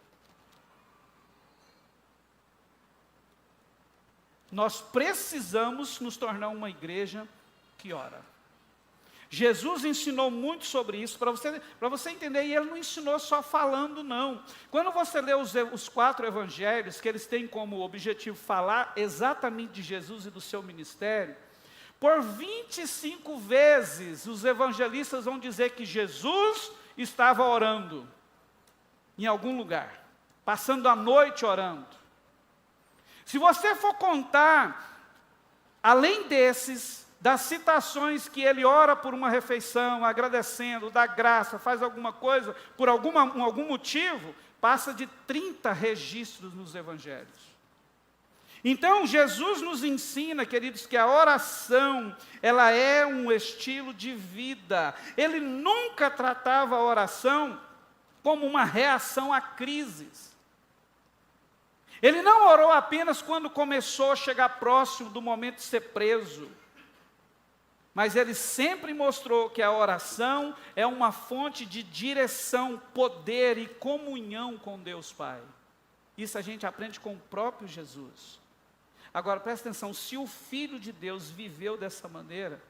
nós precisamos nos tornar uma igreja que ora. Jesus ensinou muito sobre isso, para você entender, e Ele não ensinou só falando, não. Quando você lê os 4 evangelhos, que eles têm como objetivo falar exatamente de Jesus e do seu ministério, por 25 vezes os evangelistas vão dizer que Jesus estava orando em algum lugar, passando a noite orando. Se você for contar, além das citações que ele ora por uma refeição, agradecendo, dá graça, faz alguma coisa, por algum motivo, passa de 30 registros nos evangelhos. Então, Jesus nos ensina, queridos, que a oração, ela é um estilo de vida. Ele nunca tratava a oração como uma reação a crises. Ele não orou apenas quando começou a chegar próximo do momento de ser preso. Mas ele sempre mostrou que a oração é uma fonte de direção, poder e comunhão com Deus Pai. Isso a gente aprende com o próprio Jesus. Agora, presta atenção, se o Filho de Deus viveu dessa maneira,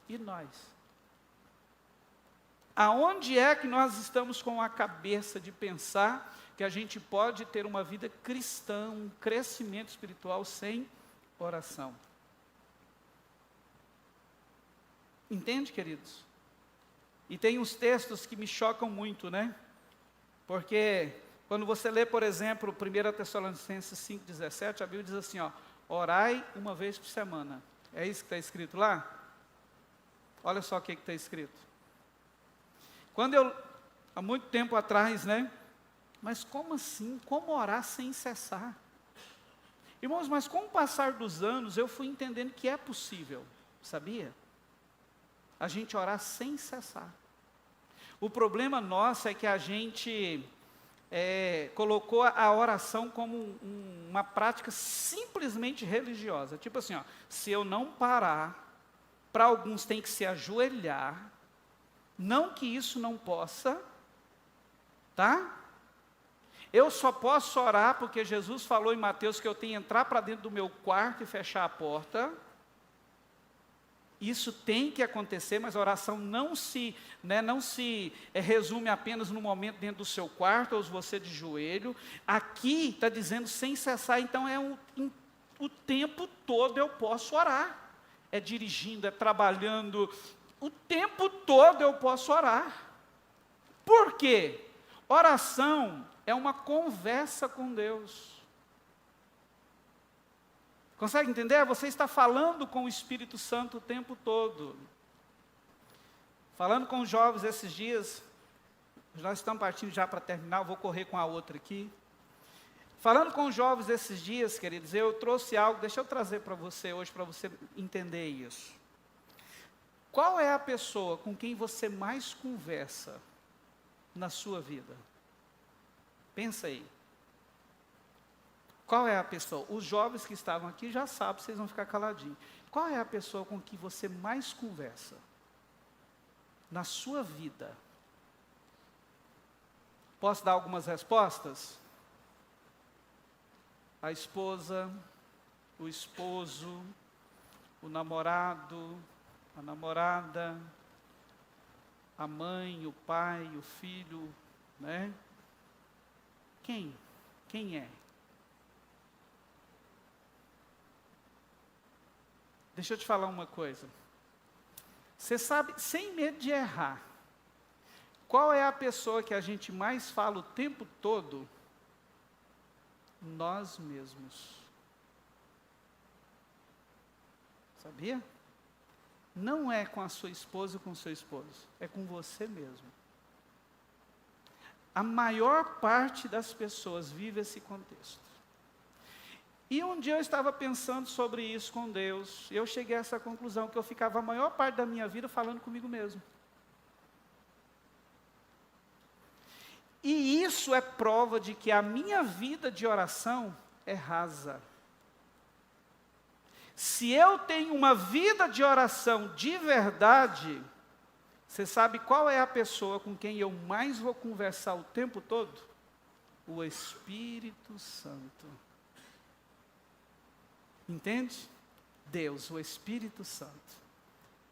e nós? Aonde é que nós estamos com a cabeça de pensar que a gente pode ter uma vida cristã, um crescimento espiritual sem oração? Entende, queridos? E tem uns textos que me chocam muito, né? Porque quando você lê, por exemplo, 1 Tessalonicenses 5,17, a Bíblia diz assim, ó, orai uma vez por semana. É isso que está escrito lá? Olha só o que está escrito. Quando há muito tempo atrás, né? Mas como assim? Como orar sem cessar? Irmãos, mas com o passar dos anos, eu fui entendendo que é possível, sabia? A gente orar sem cessar. O problema nosso é que a gente colocou a oração como uma prática simplesmente religiosa. Tipo assim, ó, se eu não parar, para alguns tem que se ajoelhar, não que isso não possa, tá? Eu só posso orar porque Jesus falou em Mateus que eu tenho que entrar para dentro do meu quarto e fechar a porta. Isso tem que acontecer, mas a oração não se resume apenas no momento dentro do seu quarto, ou você de joelho. Aqui está dizendo sem cessar, então o tempo todo eu posso orar. É dirigindo, é trabalhando, o tempo todo eu posso orar. Por quê? Oração é uma conversa com Deus. Consegue entender? Você está falando com o Espírito Santo o tempo todo. Falando com os jovens esses dias, nós estamos partindo já para terminar, eu vou correr com a outra aqui. Falando com os jovens esses dias, queridos, eu trouxe algo, deixa eu trazer para você hoje, para você entender isso. Qual é a pessoa com quem você mais conversa na sua vida? Pensa aí. Qual é a pessoa? Os jovens que estavam aqui já sabem, vocês vão ficar caladinhos. Qual é a pessoa com que você mais conversa na sua vida? Posso dar algumas respostas? A esposa, o esposo, o namorado, a namorada, a mãe, o pai, o filho, né? Quem? Quem é? Deixa eu te falar uma coisa. Você sabe, sem medo de errar, qual é a pessoa que a gente mais fala o tempo todo? Nós mesmos. Sabia? Não é com a sua esposa ou com o seu esposo, é com você mesmo. A maior parte das pessoas vive esse contexto. E um dia eu estava pensando sobre isso com Deus, e eu cheguei a essa conclusão, que eu ficava a maior parte da minha vida falando comigo mesmo. E isso é prova de que a minha vida de oração é rasa. Se eu tenho uma vida de oração de verdade, você sabe qual é a pessoa com quem eu mais vou conversar o tempo todo? O Espírito Santo. Entende? Deus, o Espírito Santo,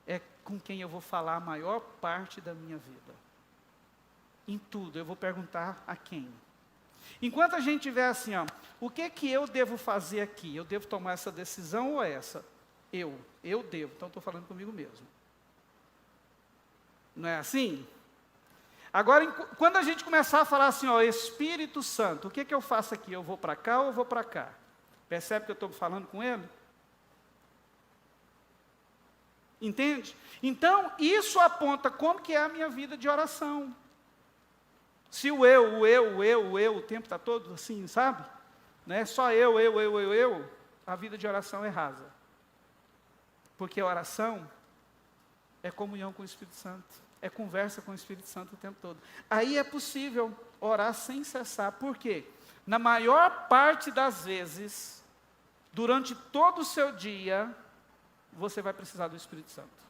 é com quem eu vou falar a maior parte da minha vida. Em tudo, eu vou perguntar a quem. Enquanto a gente estiver assim, ó, o que eu devo fazer aqui? Eu devo tomar essa decisão ou essa? Eu devo, então estou falando comigo mesmo. Não é assim? Agora, quando a gente começar a falar assim, ó, Espírito Santo, o que eu faço aqui? Eu vou para cá ou eu vou para cá? Percebe que eu estou falando com ele? Entende? Então, isso aponta como que é a minha vida de oração. Se o tempo está todo assim, sabe? Né? Só eu, a vida de oração é rasa. Porque a oração é comunhão com o Espírito Santo, é conversa com o Espírito Santo o tempo todo. Aí é possível orar sem cessar. Por quê? Na maior parte das vezes, durante todo o seu dia, você vai precisar do Espírito Santo.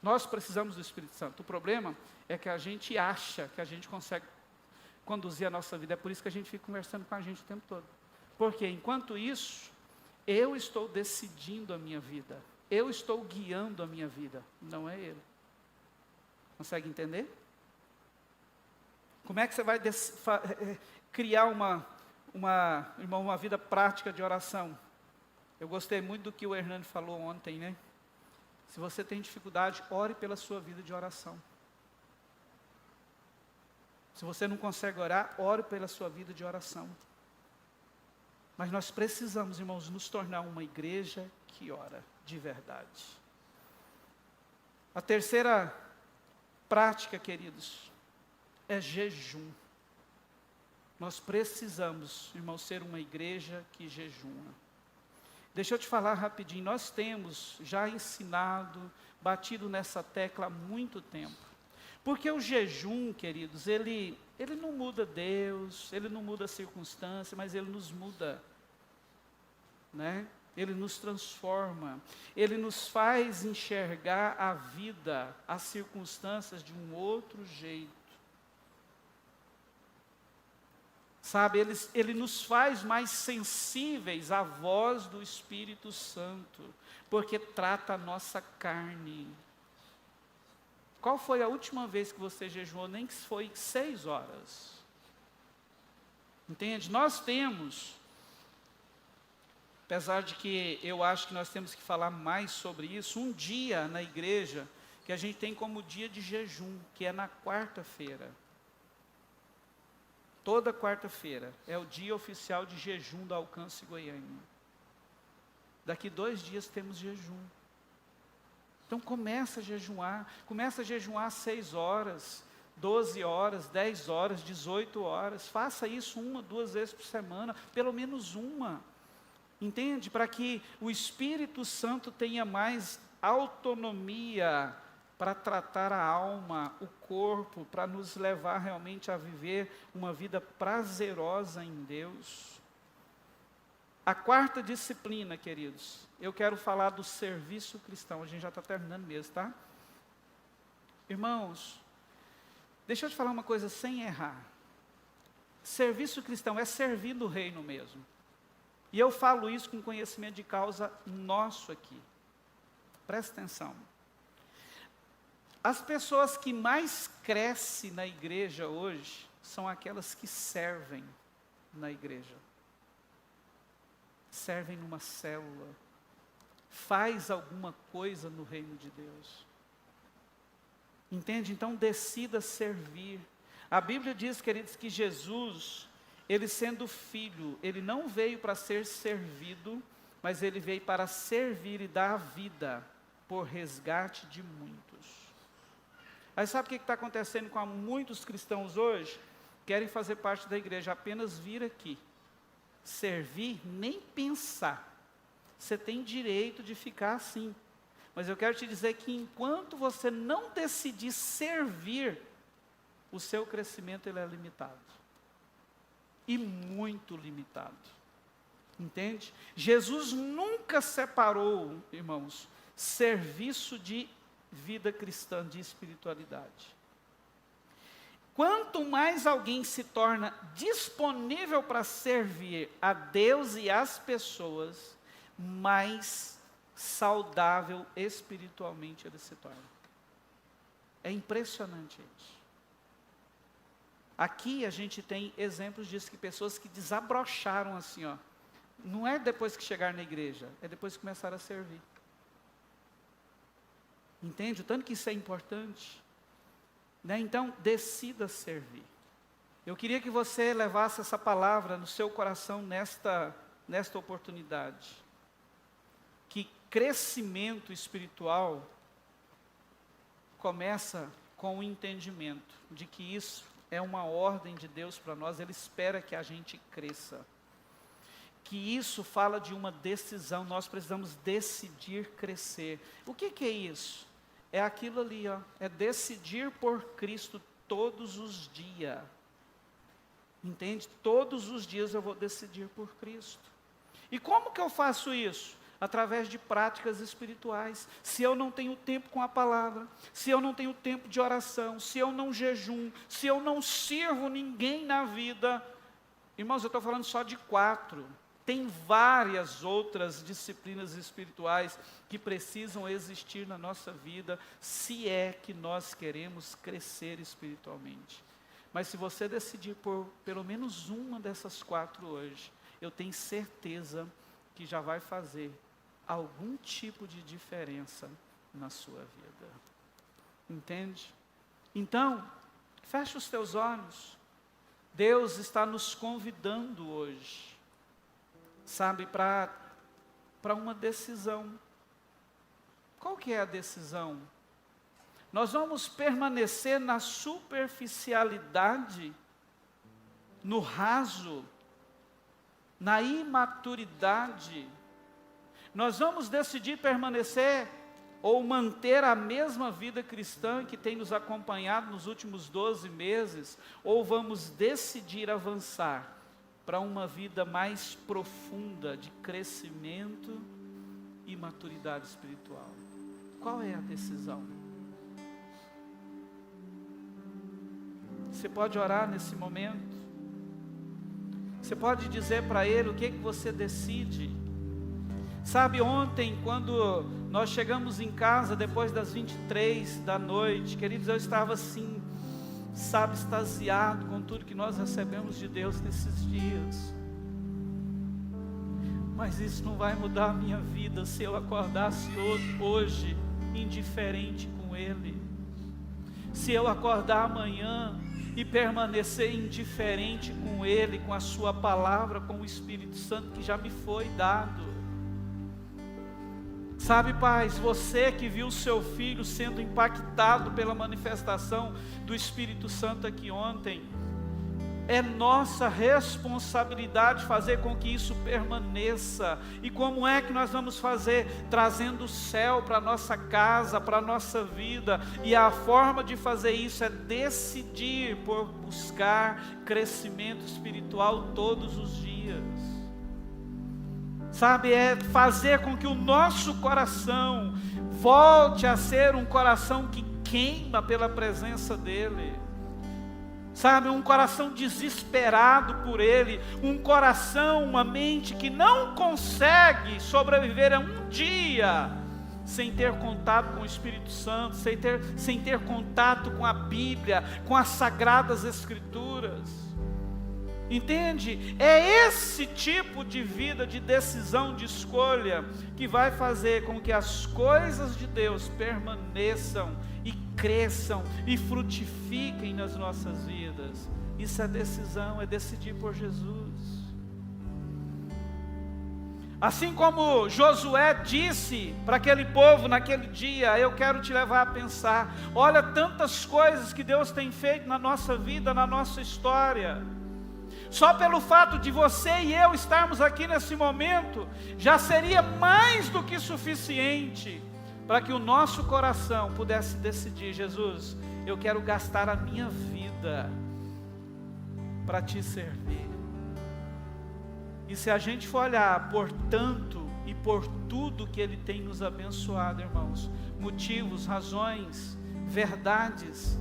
Nós precisamos do Espírito Santo. O problema é que a gente acha que a gente consegue conduzir a nossa vida. É por isso que a gente fica conversando com a gente o tempo todo. Porque enquanto isso, eu estou decidindo a minha vida. Eu estou guiando a minha vida, não é Ele. Consegue entender? Como é que você vai criar uma vida prática de oração? Eu gostei muito do que o Hernani falou ontem, né? Se você tem dificuldade, ore pela sua vida de oração. Se você não consegue orar, ore pela sua vida de oração. Mas nós precisamos, irmãos, nos tornar uma igreja que ora de verdade. A terceira prática, queridos, é jejum. Nós precisamos, irmãos, ser uma igreja que jejuma. Deixa eu te falar rapidinho, nós temos já ensinado, batido nessa tecla há muito tempo. Porque o jejum, queridos, ele não muda Deus, ele não muda a circunstância, mas ele nos muda, né? Ele nos transforma, ele nos faz enxergar a vida, as circunstâncias de um outro jeito. Sabe, ele nos faz mais sensíveis à voz do Espírito Santo, porque trata a nossa carne. Qual foi a última vez que você jejuou? Nem que foi 6 horas. Entende? Nós temos, apesar de que eu acho que nós temos que falar mais sobre isso, um dia na igreja que a gente tem como dia de jejum, que é na quarta-feira. Toda quarta-feira é o dia oficial de jejum do Alcance Goiânia. Daqui 2 dias temos jejum. Então começa a jejuar 6 horas, 12 horas, 10 horas, 18 horas. Faça isso 1, 2 vezes por semana, pelo menos uma. Entende? Para que o Espírito Santo tenha mais autonomia para tratar a alma, o corpo, para nos levar realmente a viver uma vida prazerosa em Deus. A quarta disciplina, queridos, eu quero falar do serviço cristão. A gente já está terminando mesmo, tá? Irmãos, deixa eu te falar uma coisa sem errar. Serviço cristão é servir no reino mesmo. E eu falo isso com conhecimento de causa nosso aqui. Presta atenção. As pessoas que mais crescem na igreja hoje são aquelas que servem na igreja. Servem numa célula. Faz alguma coisa no reino de Deus. Entende? Então decida servir. A Bíblia diz, queridos, que Jesus, ele sendo filho, ele não veio para ser servido, mas ele veio para servir e dar a vida por resgate de muitos. Aí sabe o que está acontecendo com muitos cristãos hoje? Querem fazer parte da igreja, apenas vir aqui. Servir, nem pensar. Você tem direito de ficar assim. Mas eu quero te dizer que enquanto você não decidir servir, o seu crescimento ele é limitado. E muito limitado. Entende? Jesus nunca separou, irmãos, serviço de vida cristã, de espiritualidade. Quanto mais alguém se torna disponível para servir a Deus e as pessoas, mais saudável espiritualmente ele se torna. É impressionante isso. Aqui a gente tem exemplos disso, que pessoas que desabrocharam assim, ó. Não é depois que chegaram na igreja, é depois que começaram a servir. Entende? O tanto que isso é importante. Né? Então, decida servir. Eu queria que você levasse essa palavra no seu coração nesta oportunidade. Que crescimento espiritual começa com o entendimento de que isso é uma ordem de Deus para nós. Ele espera que a gente cresça. Que isso fala de uma decisão, nós precisamos decidir crescer. O que é isso? É aquilo ali, ó, é decidir por Cristo todos os dias. Entende? Todos os dias eu vou decidir por Cristo. E como que eu faço isso? através de práticas espirituais. Se eu não tenho tempo com a palavra, se eu não tenho tempo de oração, se eu não jejum, se eu não sirvo ninguém na vida, irmãos, eu estou falando só de 4. Tem várias outras disciplinas espirituais que precisam existir na nossa vida, se é que nós queremos crescer espiritualmente. Mas se você decidir por pelo menos uma dessas 4 hoje, eu tenho certeza que já vai fazer algum tipo de diferença na sua vida. Entende? Então, feche os teus olhos. Deus está nos convidando hoje, sabe, para uma decisão. Qual que é a decisão? Nós vamos permanecer na superficialidade, no raso, na imaturidade. Nós vamos decidir permanecer ou manter a mesma vida cristã que tem nos acompanhado nos últimos 12 meses, ou vamos decidir avançar para uma vida mais profunda de crescimento e maturidade espiritual. Qual é a decisão? Você pode orar nesse momento. Você pode dizer para Ele o que você decide. Sabe, ontem, quando nós chegamos em casa, depois das 23 da noite, queridos, eu estava assim, sabe, extasiado com tudo que nós recebemos de Deus nesses dias. Mas isso não vai mudar a minha vida se eu acordasse hoje indiferente com Ele. Se eu acordar amanhã e permanecer indiferente com Ele, com a sua palavra, com o Espírito Santo que já me foi dado. Sabe, pais, você que viu o seu filho sendo impactado pela manifestação do Espírito Santo aqui ontem, é nossa responsabilidade fazer com que isso permaneça. E como é que nós vamos fazer? Trazendo o céu para a nossa casa, para a nossa vida. E a forma de fazer isso é decidir por buscar crescimento espiritual todos os dias. Sabe, é fazer com que o nosso coração volte a ser um coração que queima pela presença dEle. Sabe, um coração desesperado por Ele, um coração, uma mente que não consegue sobreviver a um dia sem ter contato com o Espírito Santo, sem ter contato com a Bíblia, com as Sagradas Escrituras. Entende? É esse tipo de vida, de decisão, de escolha, que vai fazer com que as coisas de Deus permaneçam e cresçam e frutifiquem nas nossas vidas. Isso é decisão, é decidir por Jesus. Assim como Josué disse para aquele povo naquele dia, eu quero te levar a pensar, olha tantas coisas que Deus tem feito na nossa vida, na nossa história. Só pelo fato de você e eu estarmos aqui nesse momento, já seria mais do que suficiente para que o nosso coração pudesse decidir: Jesus, eu quero gastar a minha vida para te servir. E se a gente for olhar por tanto e por tudo que Ele tem nos abençoado, irmãos, motivos, razões, verdades,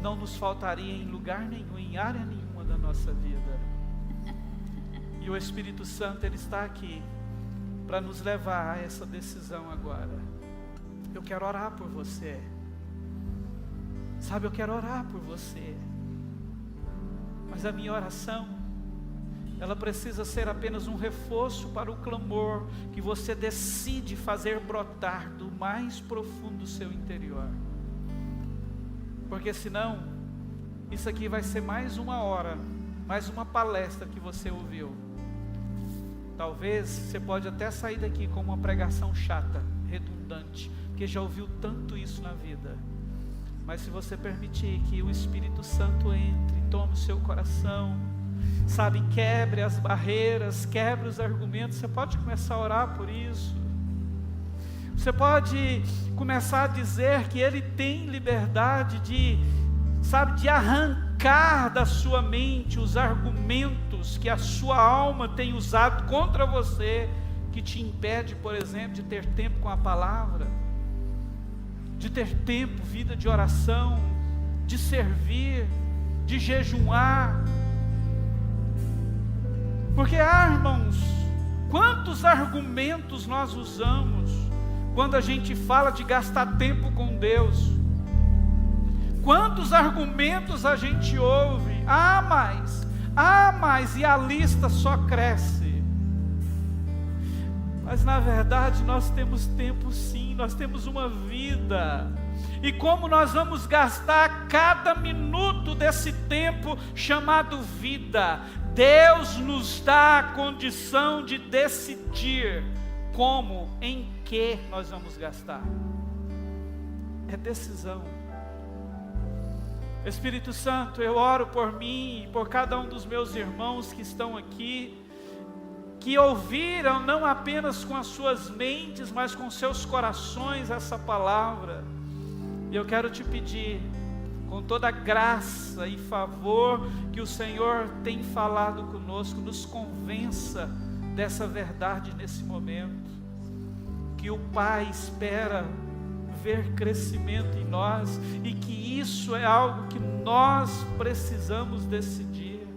não nos faltaria em lugar nenhum, em área nenhuma da nossa vida. E o Espírito Santo, Ele está aqui para nos levar a essa decisão agora. Eu quero orar por você. Sabe, eu quero orar por você. Mas a minha oração, ela precisa ser apenas um reforço para o clamor que você decide fazer brotar do mais profundo do seu interior. Porque senão, isso aqui vai ser mais uma hora, mais uma palestra que você ouviu. Talvez você pode até sair daqui com uma pregação chata, redundante, porque já ouviu tanto isso na vida. Mas se você permitir que o Espírito Santo entre, tome o seu coração, sabe, quebre as barreiras, quebre os argumentos, você pode começar a orar por isso. Você pode começar a dizer que Ele tem liberdade de, sabe, de arrancar da sua mente os argumentos que a sua alma tem usado contra você, que te impede, por exemplo, de ter tempo com a palavra, de ter tempo, vida de oração, de servir, de jejuar. Porque, irmãos, quantos argumentos nós usamos quando a gente fala de gastar tempo com Deus? Quantos argumentos a gente ouve? Mas, e a lista só cresce. Mas na verdade nós temos tempo sim, nós temos uma vida. E como nós vamos gastar cada minuto desse tempo chamado vida? Deus nos dá a condição de decidir como, em que nós vamos gastar. É decisão. Espírito Santo, eu oro por mim e por cada um dos meus irmãos que estão aqui, que ouviram não apenas com as suas mentes, mas com seus corações essa palavra. E eu quero te pedir, com toda a graça e favor que o Senhor tem falado conosco, nos convença dessa verdade nesse momento, que o Pai espera ver crescimento em nós, e que isso é algo que nós precisamos decidir.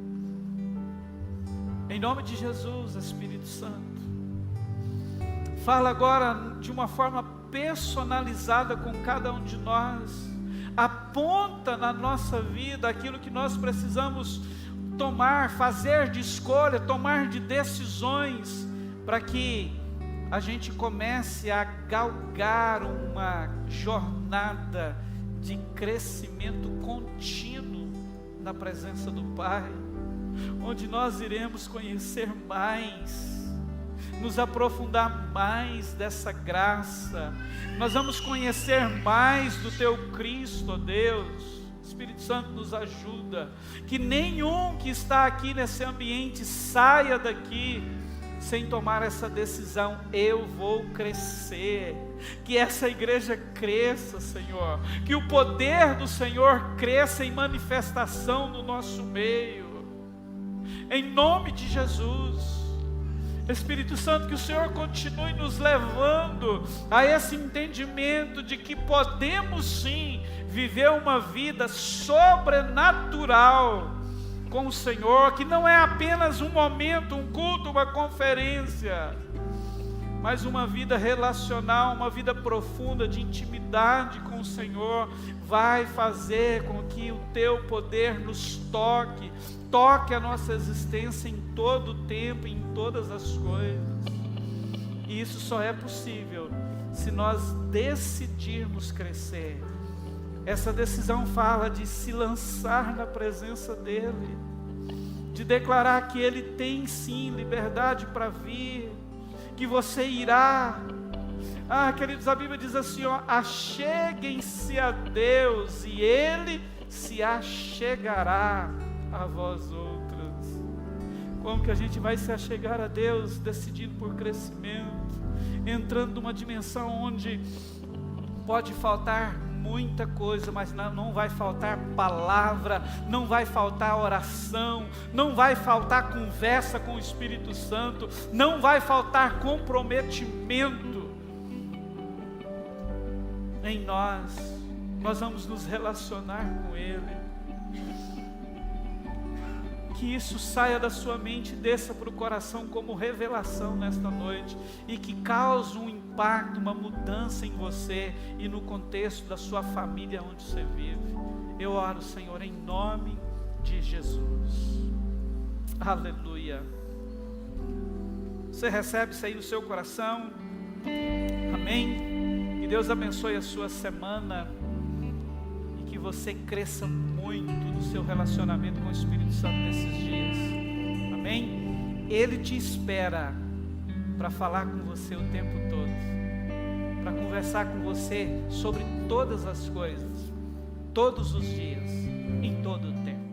Em nome de Jesus, Espírito Santo, fala agora de uma forma personalizada com cada um de nós, aponta na nossa vida aquilo que nós precisamos tomar, fazer de escolha, tomar de decisões, para que a gente comece a galgar uma jornada de crescimento contínuo na presença do Pai, onde nós iremos conhecer mais, nos aprofundar mais dessa graça, nós vamos conhecer mais do Teu Cristo, ó Deus. Espírito Santo, nos ajuda, que nenhum que está aqui nesse ambiente saia daqui sem tomar essa decisão: eu vou crescer. Que essa igreja cresça, Senhor, que o poder do Senhor cresça em manifestação no nosso meio, em nome de Jesus. Espírito Santo, que o Senhor continue nos levando a esse entendimento de que podemos sim viver uma vida sobrenatural com o Senhor, que não é apenas um momento, um culto, uma conferência, mas uma vida relacional, uma vida profunda de intimidade com o Senhor, vai fazer com que o Teu poder nos toque a nossa existência em todo o tempo, em todas as coisas. E isso só é possível se nós decidirmos crescer. Essa decisão fala de se lançar na presença dEle, de declarar que Ele tem sim liberdade para vir, que você irá. Queridos, a Bíblia diz assim, acheguem-se a Deus e Ele se achegará a vós outros. Como que a gente vai se achegar a Deus? Decidindo por crescimento, entrando numa dimensão onde pode faltar muita coisa, mas não vai faltar palavra, não vai faltar oração, não vai faltar conversa com o Espírito Santo, não vai faltar comprometimento em nós. Nós vamos nos relacionar com Ele. Que isso saia da sua mente e desça para o coração como revelação nesta noite, e que cause um impacto, uma mudança em você e no contexto da sua família onde você vive. Eu oro, Senhor, em nome de Jesus. Aleluia. Você recebe isso aí no seu coração? Amém? Que Deus abençoe a sua semana e que você cresça muito no seu relacionamento com o Espírito Santo nesses dias. Amém? Ele te espera para falar com você o tempo todo, para conversar com você sobre todas as coisas, todos os dias, em todo o tempo.